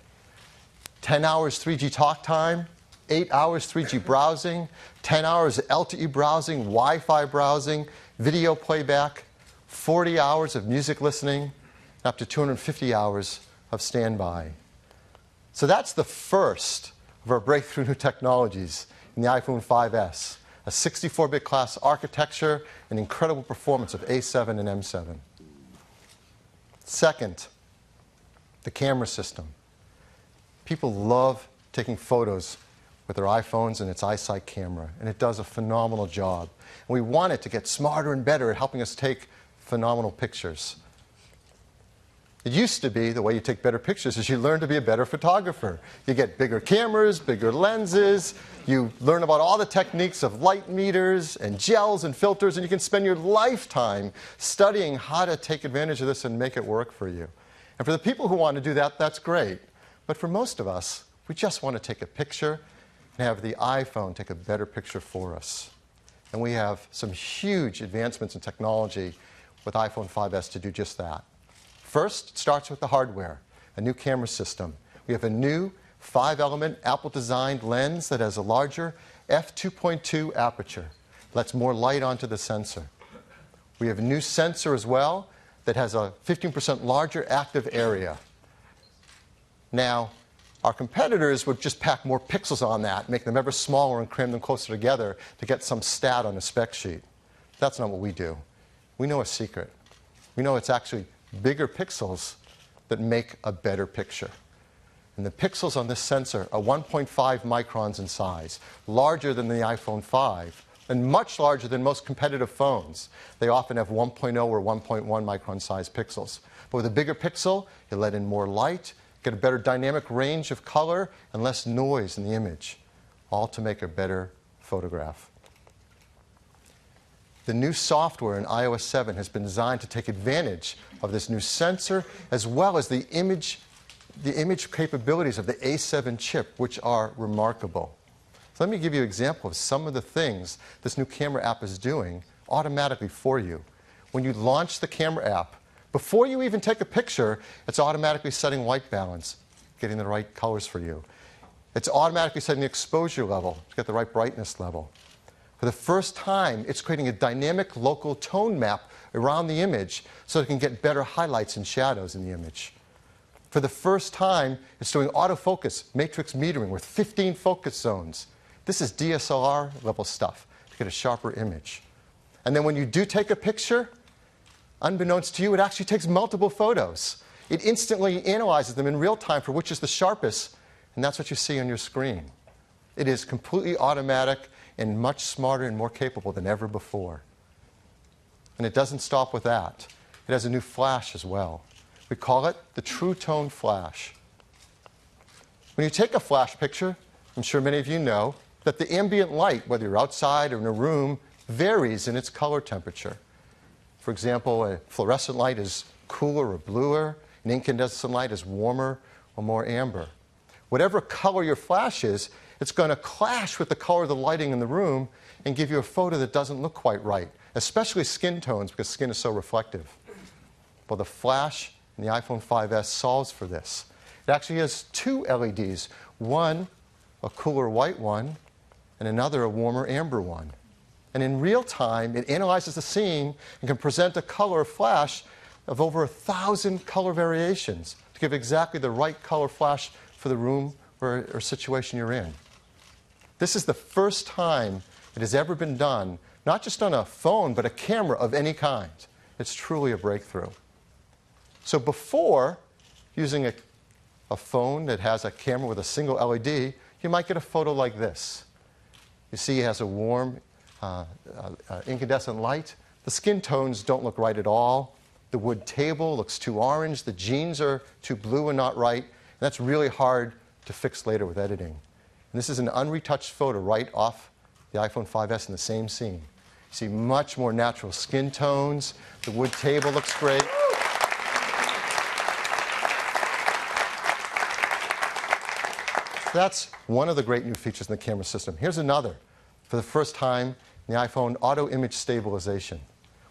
10 hours 3G talk time, 8 hours 3G browsing, 10 hours LTE browsing, Wi-Fi browsing, video playback, 40 hours of music listening, and up to 250 hours of standby. So that's the first of our breakthrough new technologies in the iPhone 5S. A 64-bit class architecture and incredible performance of A7 and M7. Second, the camera system. People love taking photos with their iPhones and its iSight camera, and it does a phenomenal job. And we want it to get smarter and better at helping us take phenomenal pictures. It used to be the way you take better pictures is you learn to be a better photographer. You get bigger cameras, bigger lenses, you learn about all the techniques of light meters and gels and filters, and you can spend your lifetime studying how to take advantage of this and make it work for you. And for the people who want to do that, that's great. But for most of us, we just want to take a picture and have the iPhone take a better picture for us. And we have some huge advancements in technology with iPhone 5S to do just that. First, it starts with the hardware, a new camera system. We have a new 5-element Apple-designed lens that has a larger f2.2 aperture, lets more light onto the sensor. We have a new sensor as well that has a 15% larger active area. Now, our competitors would just pack more pixels on that, make them ever smaller and cram them closer together to get some stat on a spec sheet. That's not what we do. We know a secret. We know it's actually bigger pixels that make a better picture. And the pixels on this sensor are 1.5 microns in size, larger than the iPhone 5, and much larger than most competitive phones. They often have 1.0 or 1.1 micron size pixels. But with a bigger pixel, you let in more light, get a better dynamic range of color, and less noise in the image, all to make a better photograph. The new software in iOS 7 has been designed to take advantage of this new sensor as well as the image capabilities of the A7 chip, which are remarkable. So let me give you an example of some of the things this new camera app is doing automatically for you. When you launch the camera app, before you even take a picture, it's automatically setting white balance, getting the right colors for you. It's automatically setting the exposure level to get the right brightness level. For the first time, it's creating a dynamic local tone map around the image so it can get better highlights and shadows in the image. For the first time, it's doing autofocus matrix metering with 15 focus zones. This is DSLR level stuff to get a sharper image. And then when you do take a picture, unbeknownst to you, it actually takes multiple photos. It instantly analyzes them in real time for which is the sharpest, and that's what you see on your screen. It is completely automatic and much smarter and more capable than ever before. And it doesn't stop with that. It has a new flash as well. We call it the True Tone Flash. When you take a flash picture, I'm sure many of you know that the ambient light, whether you're outside or in a room, varies in its color temperature. For example, a fluorescent light is cooler or bluer, an incandescent light is warmer or more amber. Whatever color your flash is, it's going to clash with the color of the lighting in the room and give you a photo that doesn't look quite right, especially skin tones because skin is so reflective. Well, the flash in the iPhone 5S solves for this. It actually has two LEDs, one a cooler white one and another a warmer amber one. And in real time, it analyzes the scene and can present a color flash of over 1,000 color variations to give exactly the right color flash for the room or situation you're in. This is the first time it has ever been done, not just on a phone, but a camera of any kind. It's truly a breakthrough. So before, using a phone that has a camera with a single LED, you might get a photo like this. You see it has a warm incandescent light. The skin tones don't look right at all. The wood table looks too orange. The jeans are too blue and not right. And that's really hard to fix later with editing. And this is an unretouched photo right off the iPhone 5S in the same scene. You see much more natural skin tones. The wood table looks great. That's one of the great new features in the camera system. Here's another. For the first time in the iPhone, auto image stabilization.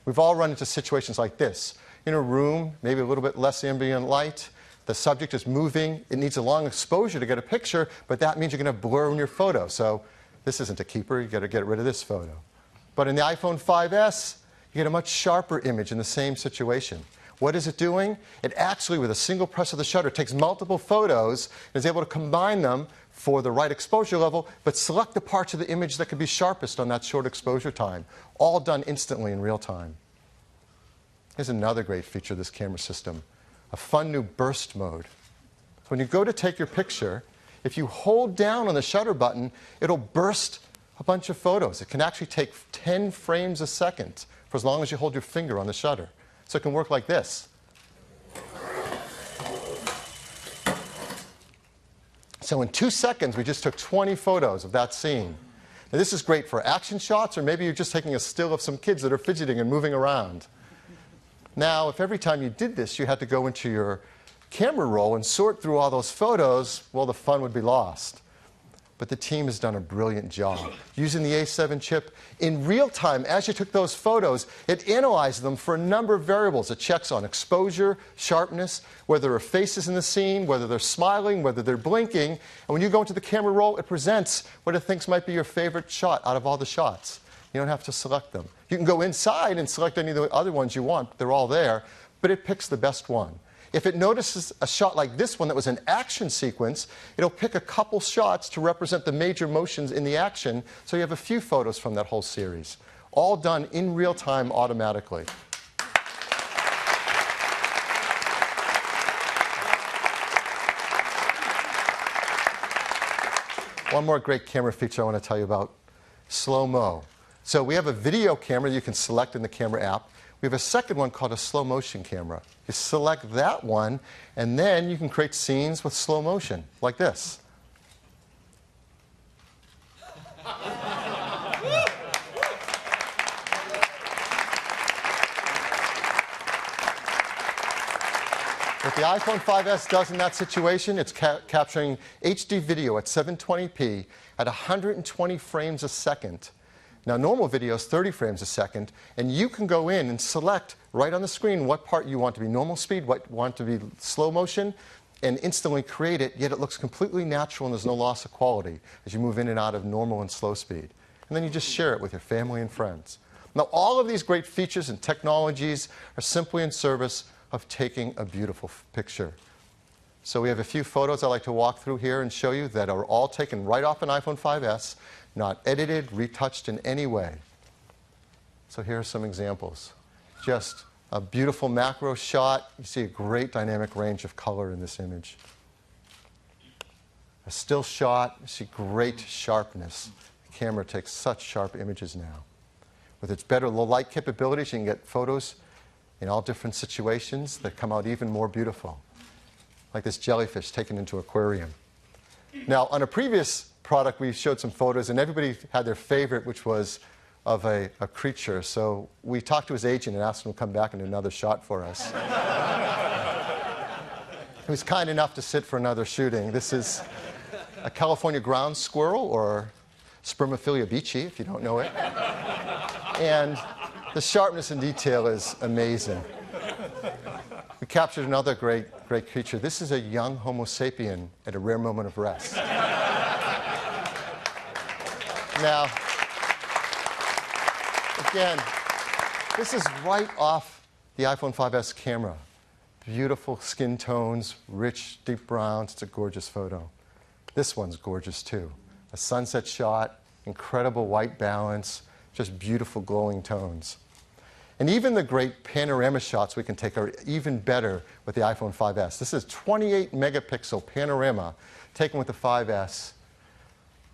We've all run into situations like this. In a room, maybe a little bit less ambient light, the subject is moving, it needs a long exposure to get a picture, but that means you're going to have blur in your photo. So this isn't a keeper, you've got to get rid of this photo. But in the iPhone 5S, you get a much sharper image in the same situation. What is it doing? It actually, with a single press of the shutter, takes multiple photos and is able to combine them for the right exposure level, but select the parts of the image that could be sharpest on that short exposure time. All done instantly in real time. Here's another great feature of this camera system, a fun new burst mode. So when you go to take your picture, if you hold down on the shutter button, it'll burst a bunch of photos. It can actually take 10 frames a second for as long as you hold your finger on the shutter. So it can work like this. So in 2 seconds, we just took 20 photos of that scene. Now, this is great for action shots, or maybe you're just taking a still of some kids that are fidgeting and moving around. Now, if every time you did this, you had to go into your camera roll and sort through all those photos, well, the fun would be lost. But the team has done a brilliant job. Using the A7 chip, in real time, as you took those photos, it analyzed them for a number of variables. It checks on exposure, sharpness, whether there are faces in the scene, whether they're smiling, whether they're blinking. And when you go into the camera roll, it presents what it thinks might be your favorite shot out of all the shots. You don't have to select them. You can go inside and select any of the other ones you want. They're all there. But it picks the best one. If it notices a shot like this one that was an action sequence, it'll pick a couple shots to represent the major motions in the action, so you have a few photos from that whole series. All done in real time automatically. One more great camera feature I want to tell you about, slow-mo. So we have a video camera you can select in the camera app. We have a second one called a slow motion camera. You select that one, and then you can create scenes with slow motion, like this. What the iPhone 5S does in that situation, it's capturing HD video at 720p at 120 frames a second. Now, normal video is 30 frames a second, and you can go in and select right on the screen what part you want to be normal speed, what you want to be slow motion, and instantly create it, yet it looks completely natural and there's no loss of quality as you move in and out of normal and slow speed. And then you just share it with your family and friends. Now, all of these great features and technologies are simply in service of taking a beautiful picture. So we have a few photos I'd like to walk through here and show you that are all taken right off an iPhone 5S, not edited, retouched in any way. So here are some examples. Just a beautiful macro shot. You see a great dynamic range of color in this image. A still shot, you see great sharpness. The camera takes such sharp images now. With its better low light capabilities, you can get photos in all different situations that come out even more beautiful. Like this jellyfish taken into an aquarium. Now, on a previous product, we showed some photos, and everybody had their favorite, which was of a creature. So we talked to his agent and asked him to come back and do another shot for us. He was kind enough to sit for another shooting. This is a California ground squirrel, or Spermophilia beachy, if you don't know it. And the sharpness and detail is amazing. We captured another great creature. This is a young Homo sapien at a rare moment of rest. Now, again, this is right off the iPhone 5S camera. Beautiful skin tones, rich, deep browns. It's a gorgeous photo. This one's gorgeous, too. A sunset shot, incredible white balance, just beautiful glowing tones. And even the great panorama shots we can take are even better with the iPhone 5S. This is 28 megapixel panorama taken with the 5S.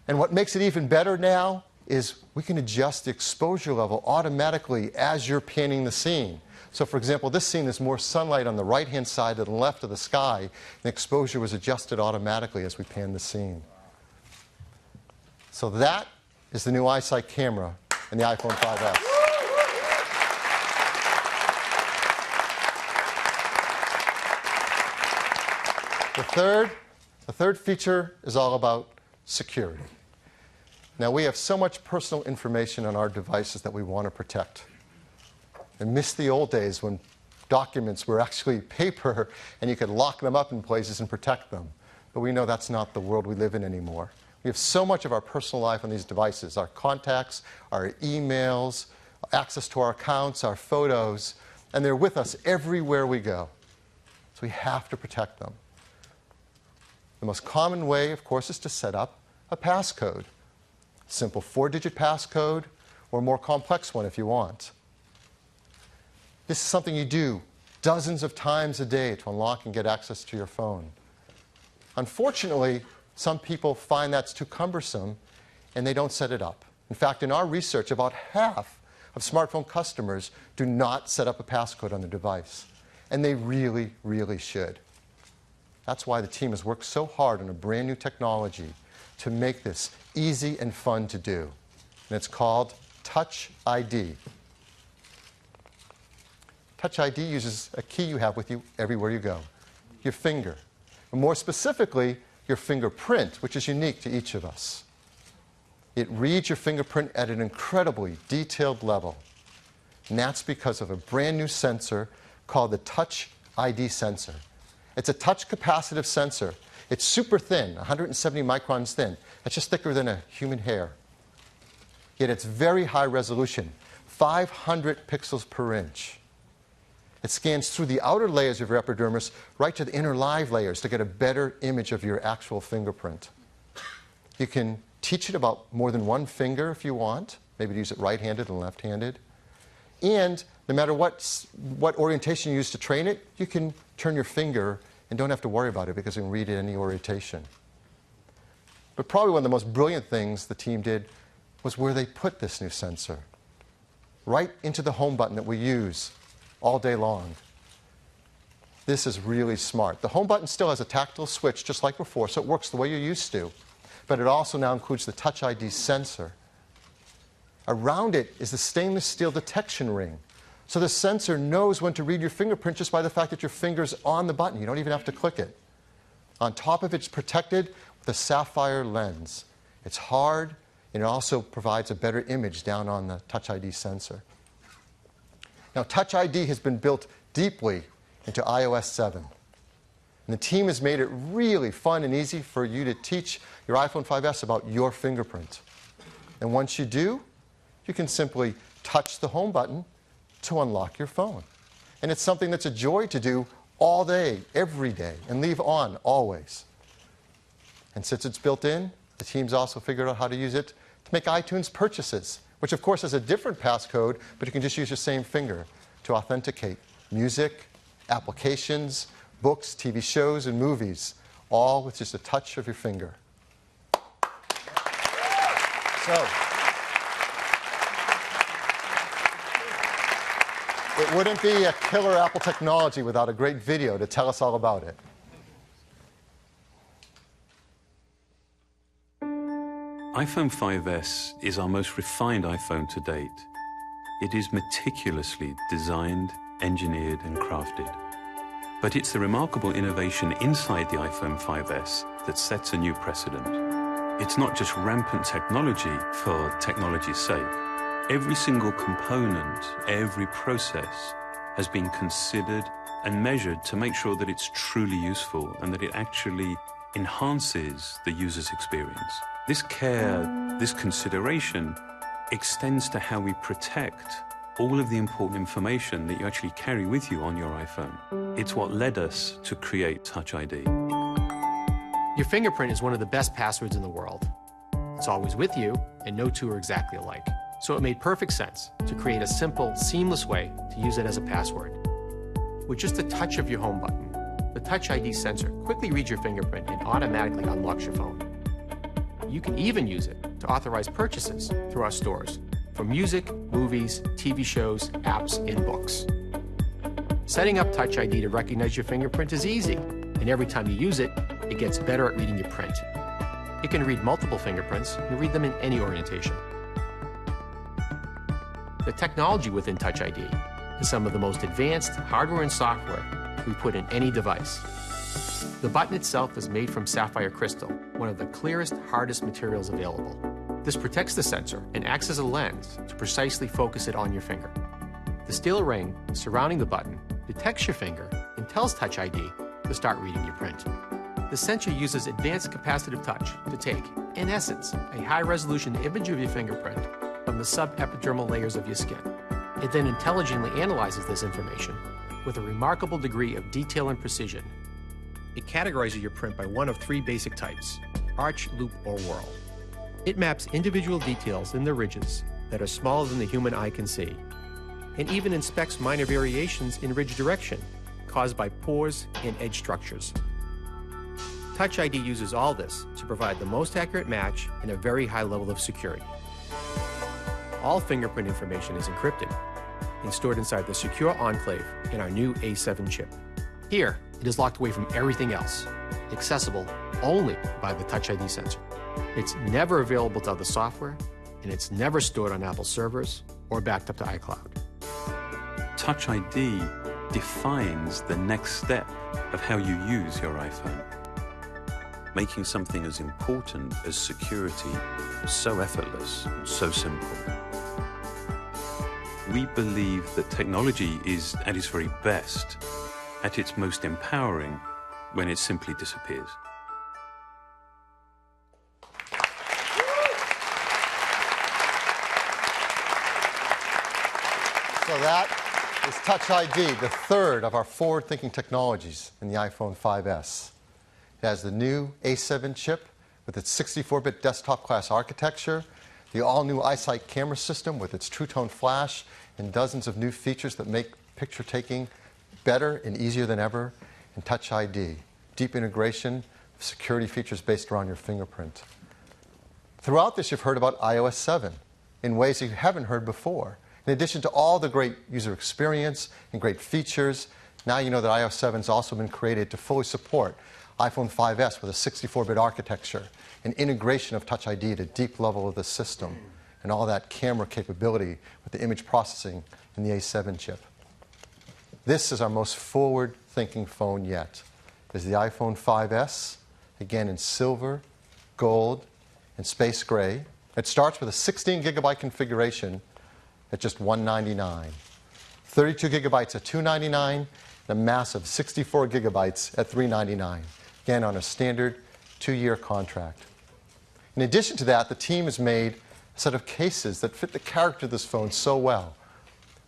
And what makes it even better now is we can adjust the exposure level automatically as you're panning the scene. So for example, this scene, there's more sunlight on the right-hand side than the left of the sky, and the exposure was adjusted automatically as we panned the scene. So that is the new iSight camera in the iPhone 5S. The third feature is all about security. Now, we have so much personal information on our devices that we want to protect. I miss the old days when documents were actually paper and you could lock them up in places and protect them. But we know that's not the world we live in anymore. We have so much of our personal life on these devices, our contacts, our emails, access to our accounts, our photos, and they're with us everywhere we go. So we have to protect them. The most common way, of course, is to set up a passcode. Simple 4-digit passcode, or a more complex one if you want. This is something you do dozens of times a day to unlock and get access to your phone. Unfortunately, some people find that's too cumbersome and they don't set it up. In fact, in our research, about half of smartphone customers do not set up a passcode on their device. And they really, really should. That's why the team has worked so hard on a brand new technology to make this easy and fun to do. And it's called Touch ID. Touch ID uses a key you have with you everywhere you go, your finger. And more specifically, your fingerprint, which is unique to each of us. It reads your fingerprint at an incredibly detailed level. And that's because of a brand new sensor called the Touch ID sensor. It's a touch capacitive sensor. It's super thin, 170 microns thin. That's just thicker than a human hair. Yet it's very high resolution, 500 pixels per inch. It scans through the outer layers of your epidermis right to the inner live layers to get a better image of your actual fingerprint. You can teach it about more than one finger if you want, maybe use it right-handed and left-handed. And no matter what orientation you use to train it, you can turn your finger and don't have to worry about it because you can read it any orientation. But probably one of the most brilliant things the team did was where they put this new sensor. Right into the home button that we use all day long. This is really smart. The home button still has a tactile switch just like before, so it works the way you're used to. But it also now includes the Touch ID sensor. Around it is the stainless steel detection ring. So the sensor knows when to read your fingerprint just by the fact that your finger's on the button. You don't even have to click it. On top of it, it's protected with a sapphire lens. It's hard, and it also provides a better image down on the Touch ID sensor. Now, Touch ID has been built deeply into iOS 7. And the team has made it really fun and easy for you to teach your iPhone 5S about your fingerprint. And once you do, you can simply touch the home button to unlock your phone. And it's something that's a joy to do all day, every day, and leave on always. And since it's built in, the team's also figured out how to use it to make iTunes purchases, which of course has a different passcode, but you can just use your same finger to authenticate music, applications, books, TV shows, and movies, all with just a touch of your finger. So, it wouldn't be a killer Apple technology without a great video to tell us all about it. iPhone 5S is our most refined iPhone to date. It is meticulously designed, engineered, and crafted. But it's the remarkable innovation inside the iPhone 5S that sets a new precedent. It's not just rampant technology for technology's sake. Every single component, every process has been considered and measured to make sure that it's truly useful and that it actually enhances the user's experience. This care, this consideration extends to how we protect all of the important information that you actually carry with you on your iPhone. It's what led us to create Touch ID. Your fingerprint is one of the best passwords in the world. It's always with you, and no two are exactly alike. So it made perfect sense to create a simple, seamless way to use it as a password. With just a touch of your home button, the Touch ID sensor quickly reads your fingerprint and automatically unlocks your phone. You can even use it to authorize purchases through our stores for music, movies, TV shows, apps, and books. Setting up Touch ID to recognize your fingerprint is easy, and every time you use it, it gets better at reading your print. It can read multiple fingerprints and read them in any orientation. The technology within Touch ID is some of the most advanced hardware and software we put in any device. The button itself is made from sapphire crystal, one of the clearest, hardest materials available. This protects the sensor and acts as a lens to precisely focus it on your finger. The steel ring surrounding the button detects your finger and tells Touch ID to start reading your print. The sensor uses advanced capacitive touch to take, in essence, a high-resolution image of your fingerprint from the subepidermal layers of your skin. It then intelligently analyzes this information with a remarkable degree of detail and precision. It categorizes your print by one of three basic types: arch, loop, or whorl. It maps individual details in the ridges that are smaller than the human eye can see, and even inspects minor variations in ridge direction caused by pores and edge structures. Touch ID uses all this to provide the most accurate match and a very high level of security. All fingerprint information is encrypted and stored inside the secure enclave in our new A7 chip. Here, it is locked away from everything else, accessible only by the Touch ID sensor. It's never available to other software, and it's never stored on Apple servers or backed up to iCloud. Touch ID defines the next step of how you use your iPhone, making something as important as security so effortless and so simple. We believe that technology is at its very best, at its most empowering, when it simply disappears. So that is Touch ID, the third of our forward-thinking technologies in the iPhone 5S. It has the new A7 chip with its 64-bit desktop-class architecture, the all-new iSight camera system with its True Tone flash, and dozens of new features that make picture taking better and easier than ever, and Touch ID, deep integration of security features based around your fingerprint. Throughout this, you've heard about iOS 7 in ways you haven't heard before. In addition to all the great user experience and great features, now you know that iOS 7 has also been created to fully support iPhone 5S with a 64-bit architecture, and integration of Touch ID at a deep level of the system, and all that camera capability with the image processing in the A7 chip. This is our most forward-thinking phone yet. Is the iPhone 5S, again in silver, gold, and space gray. It starts with a 16-gigabyte configuration at just $199, 32 gigabytes at $299, and a massive 64 gigabytes at $399, again on a standard 2-year contract. In addition to that, the team has made a set of cases that fit the character of this phone so well.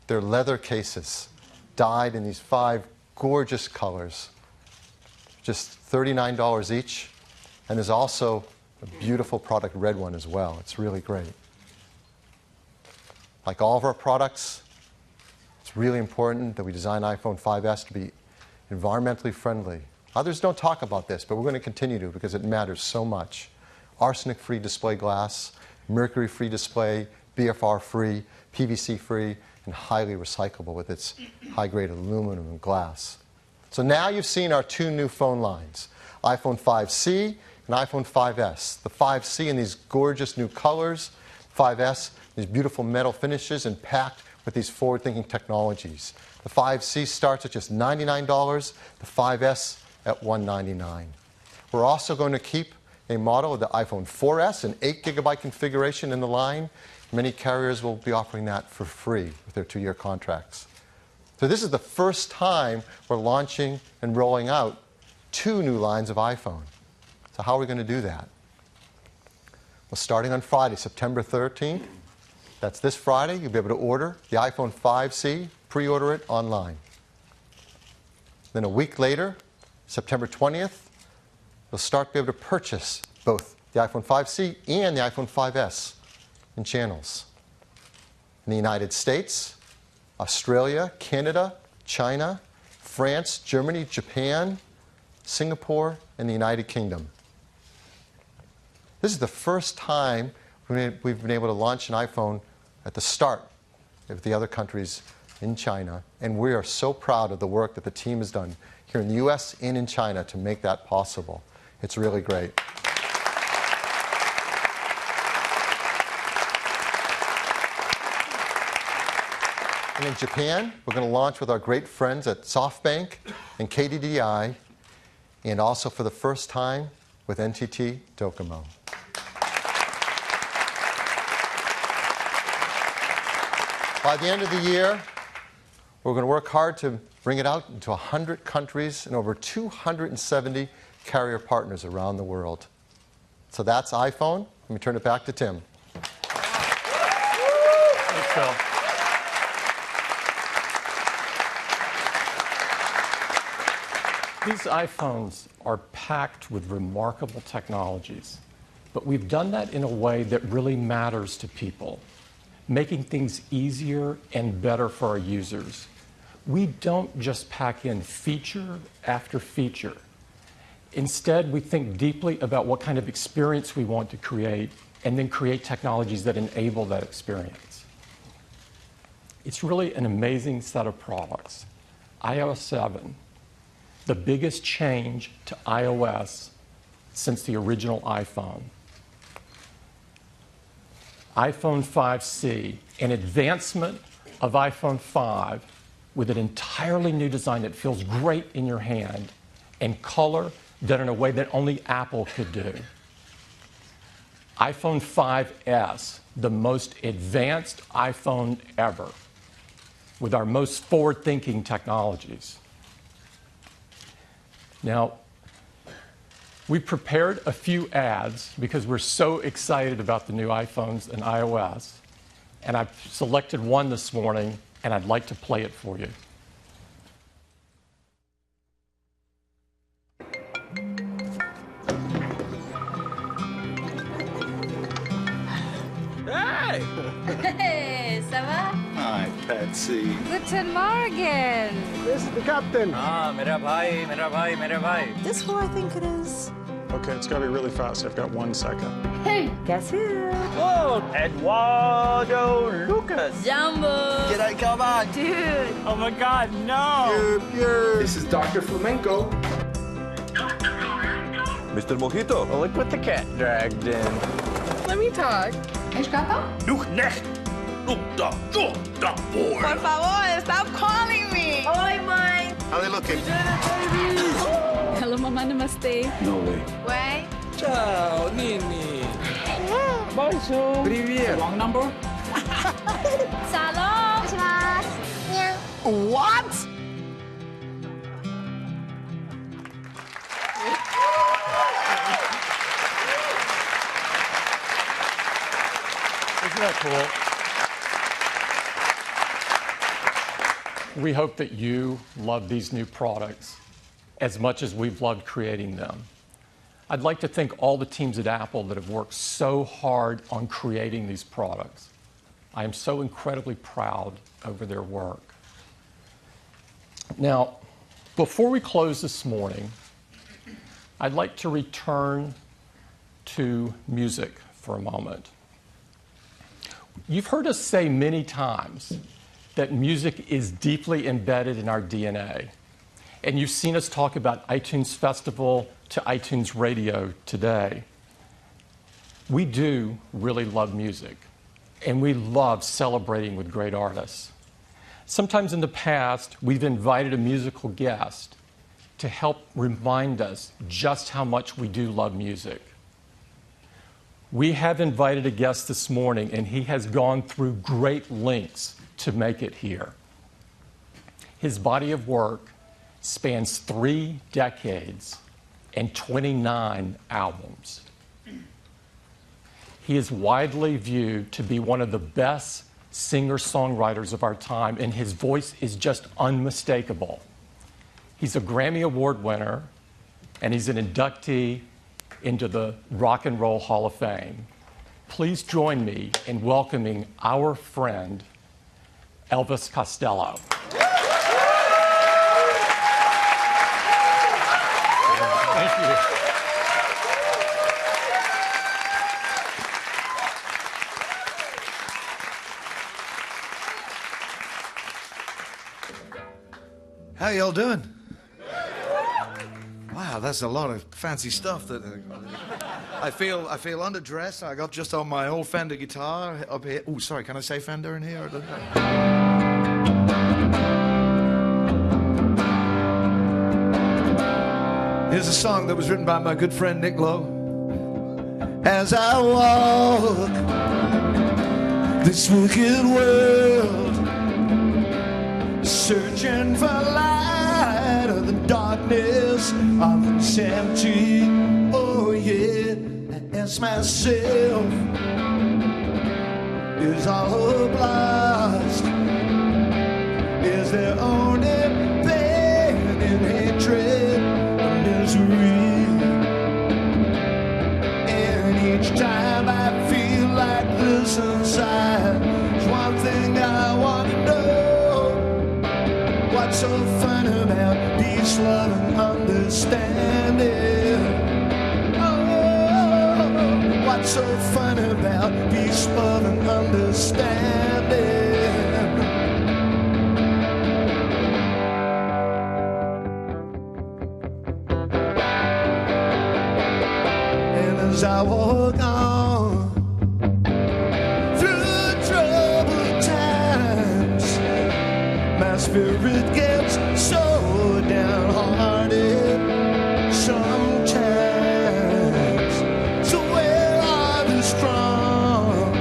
They're leather cases, dyed in these 5 gorgeous colors, just $39 each, and there's also a beautiful product red one as well. It's really great. Like all of our products, it's really important that we design iPhone 5S to be environmentally friendly. Others don't talk about this, but we're going to continue to because it matters so much. Arsenic-free display glass, mercury-free display, BFR-free, PVC-free, and highly recyclable with its high-grade aluminum and glass. So now you've seen our 2 new phone lines, iPhone 5C and iPhone 5S. The 5C in these gorgeous new colors, 5S, these beautiful metal finishes and packed with these forward-thinking technologies. The 5C starts at just $99, the 5S at $199. We're also going to keep a model of the iPhone 4S, an 8-gigabyte configuration in the line. Many carriers will be offering that for free with their 2-year contracts. So this is the first time we're launching and rolling out 2 new lines of iPhone. So how are we going to do that? Well, starting on Friday, September 13th, that's this Friday, you'll be able to order the iPhone 5C, pre-order it online. Then a week later, September 20th, you'll start to be able to purchase both the iPhone 5C and the iPhone 5S in channels. In the United States, Australia, Canada, China, France, Germany, Japan, Singapore, and the United Kingdom. This is the first time we've been able to launch an iPhone at the start of the other countries in China And we are so proud of the work that the team has done here in the US and in China to make that possible. It's really great. And in Japan, we're going to launch with our great friends at SoftBank and KDDI, and also for the first time with NTT Docomo. By the end of the year, we're going to work hard to bring it out into 100 countries and over 270 carrier partners around the world. So that's iPhone. Let me turn it back to Tim. Thanks, Phil. These iPhones are packed with remarkable technologies, but we've done that in a way that really matters to people, making things easier and better for our users. We don't just pack in feature after feature. Instead, we think deeply about what kind of experience we want to create and then create technologies that enable that experience. It's really an amazing set of products. iOS 7, the biggest change to iOS since the original iPhone. iPhone 5C, an advancement of iPhone 5 with an entirely new design that feels great in your hand and color done in a way that only Apple could do. iPhone 5S, the most advanced iPhone ever, with our most forward-thinking technologies. Now, we prepared a few ads because we're so excited about the new iPhones and iOS, and I've selected one this morning, and I'd like to play it for you. Hey, ça va? Hi, Patsy. Guten Morgen. This is the captain. Mera bhai. This who I think it is? Okay, it's got to be really fast. I've got 1 second. Hey, guess who? Whoa, Eduardo Lucas. Jumbo. G'day, come on. Dude. Oh my God, no. This is Dr. Flamenco. Mr. Mojito. Well, look what the cat dragged in. Let me talk. És gato? Look next. Look the boy. Por favor, stop calling me. Oi, mãe. How they looking? Hello, mamãe, namaste. No way. Ué? Ciao, Nini. Bonjour. Привет. Wrong number? Salon. What? Isn't that cool? We hope that you love these new products as much as we've loved creating them. I'd like to thank all the teams at Apple that have worked so hard on creating these products. I am so incredibly proud over their work. Now, before we close this morning, I'd like to return to music for a moment. You've heard us say many times that music is deeply embedded in our DNA. And you've seen us talk about iTunes Festival to iTunes Radio today. We do really love music, and we love celebrating with great artists. Sometimes in the past, we've invited a musical guest to help remind us just how much we do love music. We have invited a guest this morning, and he has gone through great lengths to make it here. His body of work spans 3 decades and 29 albums. He is widely viewed to be one of the best singer-songwriters of our time, and his voice is just unmistakable. He's a Grammy Award winner, and he's an inductee into the Rock and Roll Hall of Fame. Please join me in welcoming our friend, Elvis Costello. Thank you. How y'all doing? Wow, that's a lot of fancy stuff. That I feel underdressed. I got just on my old Fender guitar up here. Oh, sorry, can I say Fender in here? Here's a song that was written by my good friend Nick Lowe. As I walk this wicked world, searching for light of the darkness of its empty. Oh yeah, I ask myself, is all hope lost? Is there only pain and hatred and misery? And each time I feel like this inside, there's one thing I want to know. What's so fun about peace, love, and understanding? Oh, what's so fun about peace, love, and understanding? And as I walk on through troubled times, my spirit gets so downhearted sometimes. So where are the strong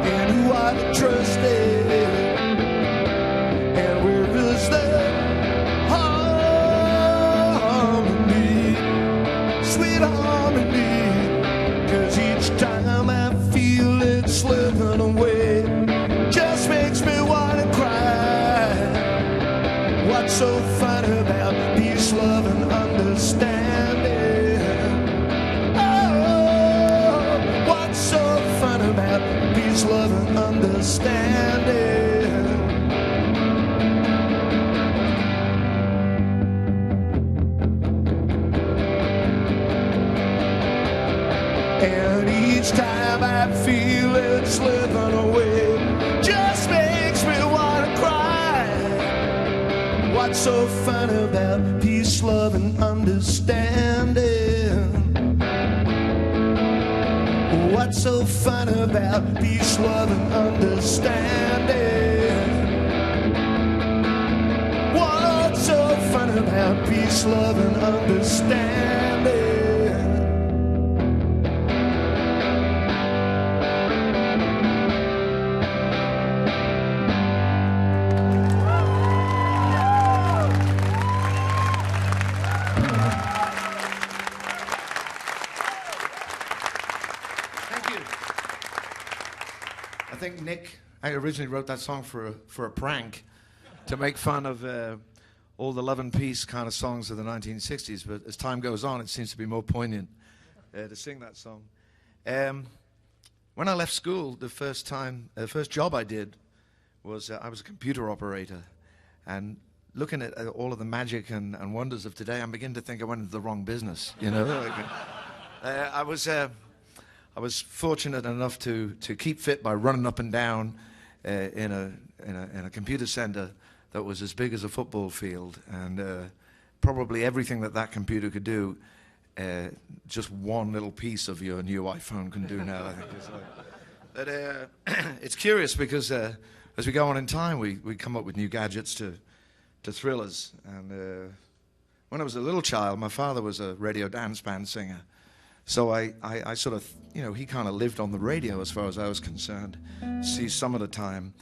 and who are the trusted? And where is the harmony, sweet harmony? 'Cause each time I feel it slipping away, just makes me wanna cry. What's so fun about peace, love, and understanding? Oh, what's so fun about peace, love, and understanding? And each time I feel it slipping away, just makes me wanna cry. What's so fun about peace, love, and understanding? What's so fun about peace, love, and understanding? What's so fun about peace, love, and understanding? I think Nick, I originally wrote that song for a prank to make fun of all the love and peace kind of songs of the 1960s, but as time goes on, it seems to be more poignant to sing that song. When I left school, the first job I did was I was a computer operator, and looking at all of the magic and wonders of today, I'm beginning to think I went into the wrong business, you know? I was fortunate enough to keep fit by running up and down in a computer center that was as big as a football field, and probably everything that computer could do, just one little piece of your new iPhone can do now. I think it's like, but it's curious because as we go on in time, we come up with new gadgets to thrill us. And when I was a little child, my father was a radio dance band singer. So I sort of, you know, he kind of lived on the radio as far as I was concerned, see some of the time.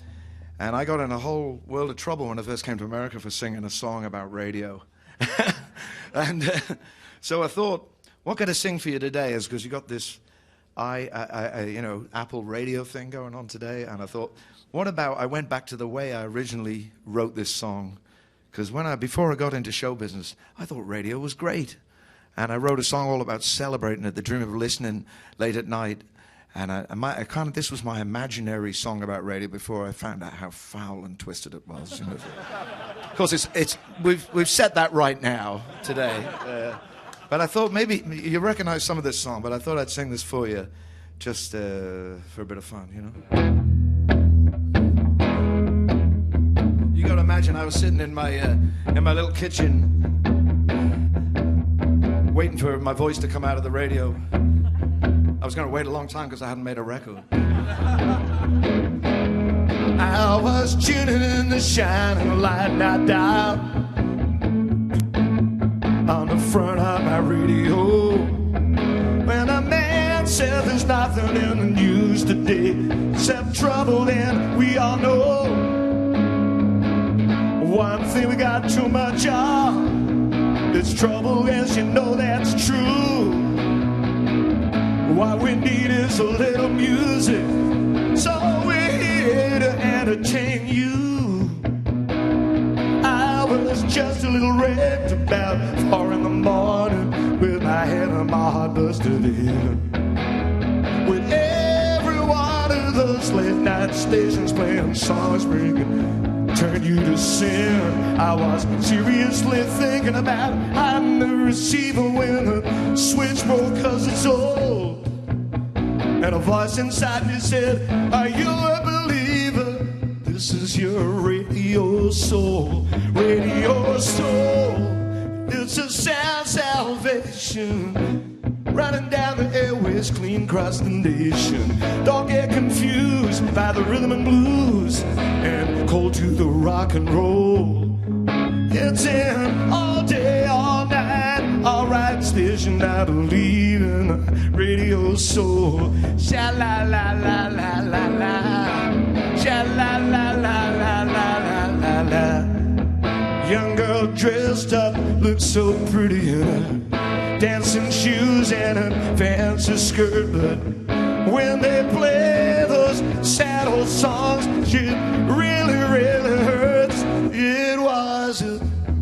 And I got in a whole world of trouble when I first came to America for singing a song about radio. And so I thought, what can I sing for you today? Is because you got this, you know, Apple radio thing going on today. And I thought, what about, I went back to the way I originally wrote this song. Because before I got into show business, I thought radio was great. And I wrote a song all about celebrating it, the dream of listening late at night. And this was my imaginary song about radio before I found out how foul and twisted it was. You know? Of course, we've set that right now, today. But I thought maybe you recognize some of this song, but I thought I'd sing this for you, just for a bit of fun, you know? You got to imagine I was sitting in my little kitchen, waiting for my voice to come out of the radio. I was going to wait a long time because I hadn't made a record. I was tuning in the shining light I dial on the front of my radio. When a man said there's nothing in the news today except trouble, and we all know one thing we got too much of, it's trouble, as you know that's true. What we need is a little music, so we're here to entertain you. I was just a little wrecked about 4 in the morning with my head and my heart busted in. With every one of those late night stations playing songs bringing turn you to sin. I was seriously thinking about hiding the receiver when the switch broke, 'cause it's old. And a voice inside me said, are you a believer? This is your radio soul. Radio soul. It's a sound salvation, running down the airways clean across the nation. Don't get confused by the rhythm and blues and cold to the rock and roll. It's in all day, all night, all right station. I believe in radio soul. Sha la la la la la la. Sha la la la la la la la la. Young girl dressed up, looks so pretty in her dancing shoes and a fancy skirt, but when they play those sad old songs, it really, really hurts. It was a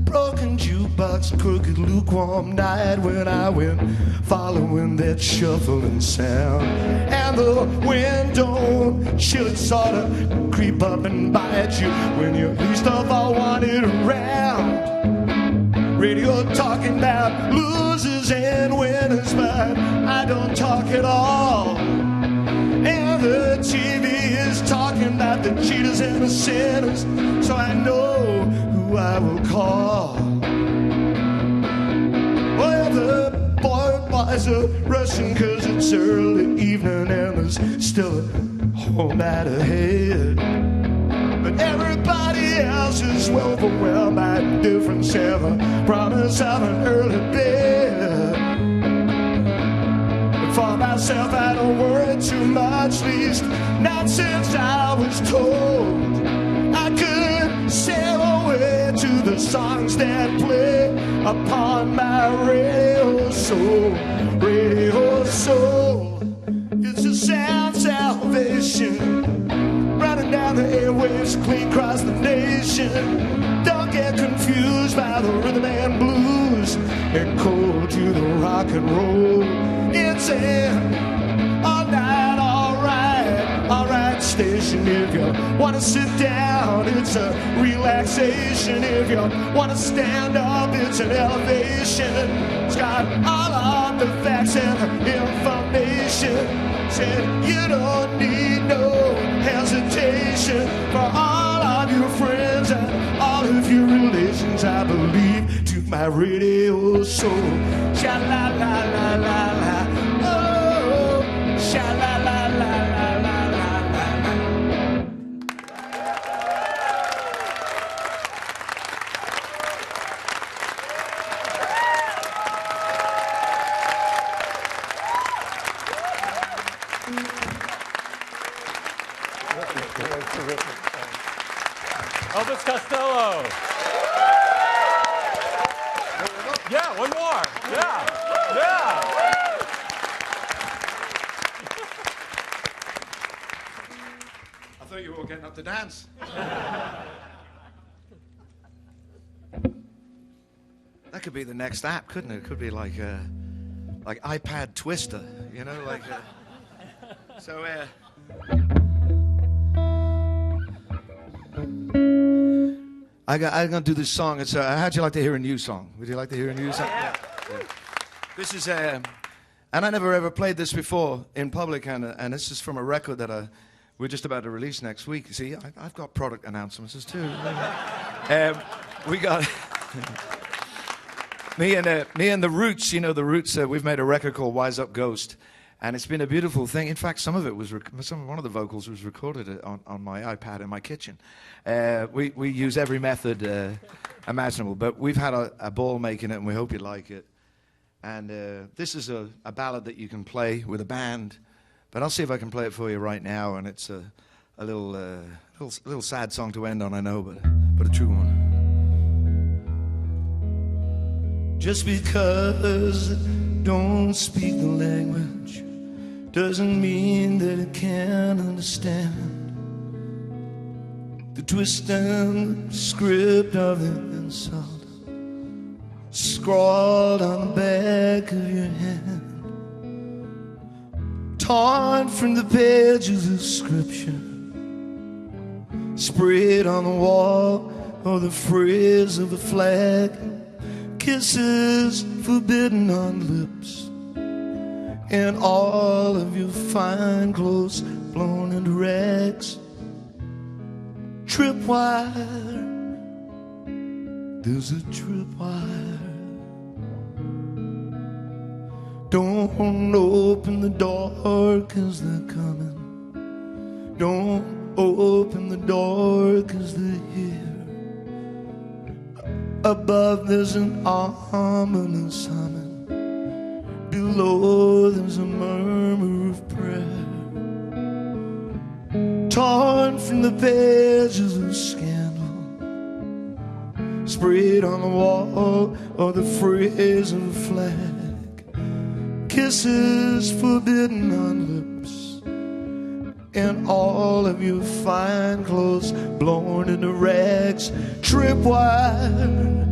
broken jukebox, crooked, lukewarm night when I went following that shuffling sound. And the wind don't chill, it sort of creep up and bite you when you least of all want it around. Radio talking about losers and winners, but I don't talk at all. And the TV is talking about the cheaters and the sinners, so I know who I will call. Well, the boys are rushing 'cause it's early evening and there's still a whole night ahead. But everybody else is well overwhelmed by indifference and the promise of an early bed. But for myself, I don't worry too much, least not since I was told I could sail away to the songs that play upon my radio soul. Radio soul, it's a sound salvation, running down the airwaves clean across the nation. Don't get confused by the rhythm and blues and cold to the rock and roll. It's an all night, all right station. If you want to sit down, it's a relaxation. If you want to stand up, it's an elevation. It's got all of the facts and information. Said you don't need no hesitation. For all of your friends and all of your relations, I believe to my radio soul. Sha la la la la la. Oh, sha la la la la la la la. Elvis Costello. Yeah, one more. Yeah, yeah. I thought you were all getting up to dance. That could be the next app, couldn't it? It could be like iPad Twister, you know, like. So. I'm going to do this song. It's how'd you like to hear a new song? Would you like to hear a new song? Yeah. This is and I never ever played this before in public, and this is from a record that we're just about to release next week. See, I've got product announcements too. We got me and the Roots. You know the Roots. We've made a record called Wise Up Ghost, and it's been a beautiful thing. In fact, some of it was one of the vocals was recorded on my iPad in my kitchen. We use every method imaginable, but we've had a ball making it, and we hope you like it. And this is a ballad that you can play with a band, but I'll see if I can play it for you right now. And it's a little sad song to end on, I know, but a true one. Just because I don't speak the language doesn't mean that I can't understand the twist and script of the insult scrawled on the back of your hand, torn from the pages of scripture, sprayed on the wall or the phrase of a flag, kisses forbidden on lips, and all of your fine clothes blown into rags. Tripwire, there's a tripwire. Don't open the door 'cause they're coming. Don't open the door 'cause they're here. Above there's an ominous humming. Below there's a murmur of prayer. Torn from the pages of scandal, sprayed on the wall or the phrase of a flag. Kisses forbidden on lips, and all of your fine clothes blown into rags. Tripwire,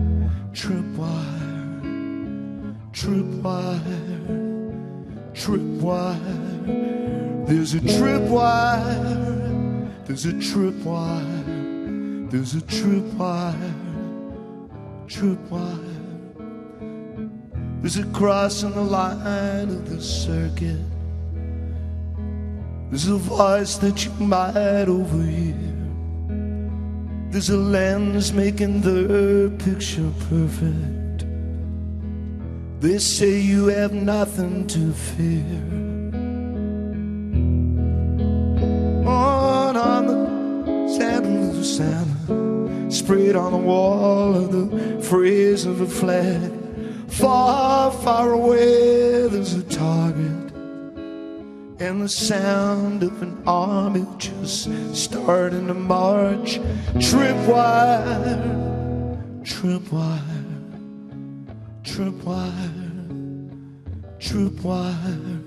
tripwire, tripwire, tripwire. There's a tripwire, there's a tripwire, there's a tripwire, tripwire. There's a cross on the line of the circuit. There's a voice that you might overhear. There's a lens making the picture perfect. They say you have nothing to fear. On the sandal of the Santa, sprayed on the wall of the phrase of a flag. Far, far away there's a target, and the sound of an army just starting to march. Tripwire, tripwire, tripwire, tripwire.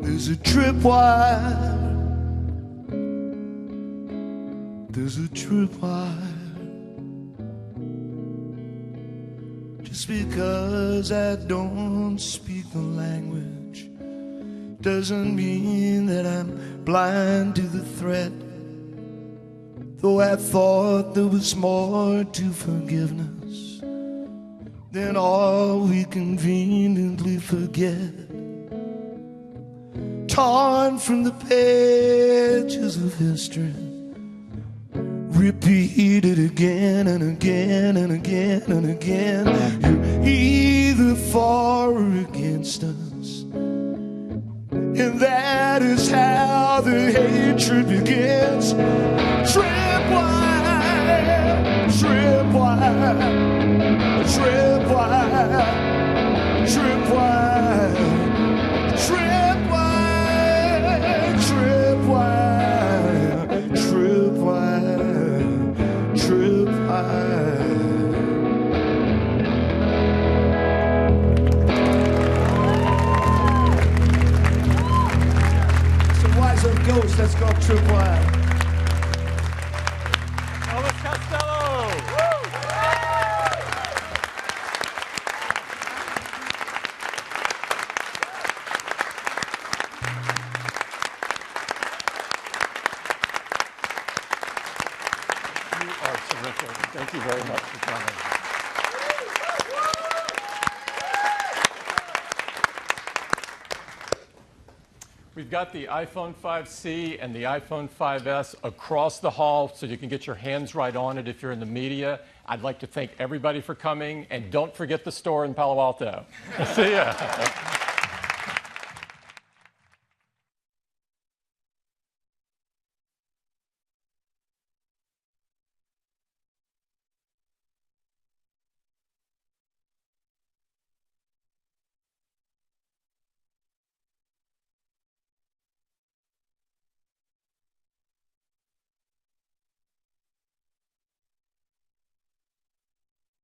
There's a tripwire, there's a tripwire. Just because I don't speak the language doesn't mean that I'm blind to the threat. Though I thought there was more to forgiveness than all we conveniently forget. Torn from the pages of history, repeated again and again and again and again. You're either for or against us, and that is how the hatred begins. Tripwire, tripwire, tripwire, tripwire, tripwire, tripwire, tripwire, tripwire. So Wise Up Ghost, let's go tripwire. Elvis Costello! You are terrific. Thank you very much for coming. We've got the iPhone 5C and the iPhone 5S across the hall so you can get your hands right on it if you're in the media. I'd like to thank everybody for coming, and don't forget the store in Palo Alto. See ya.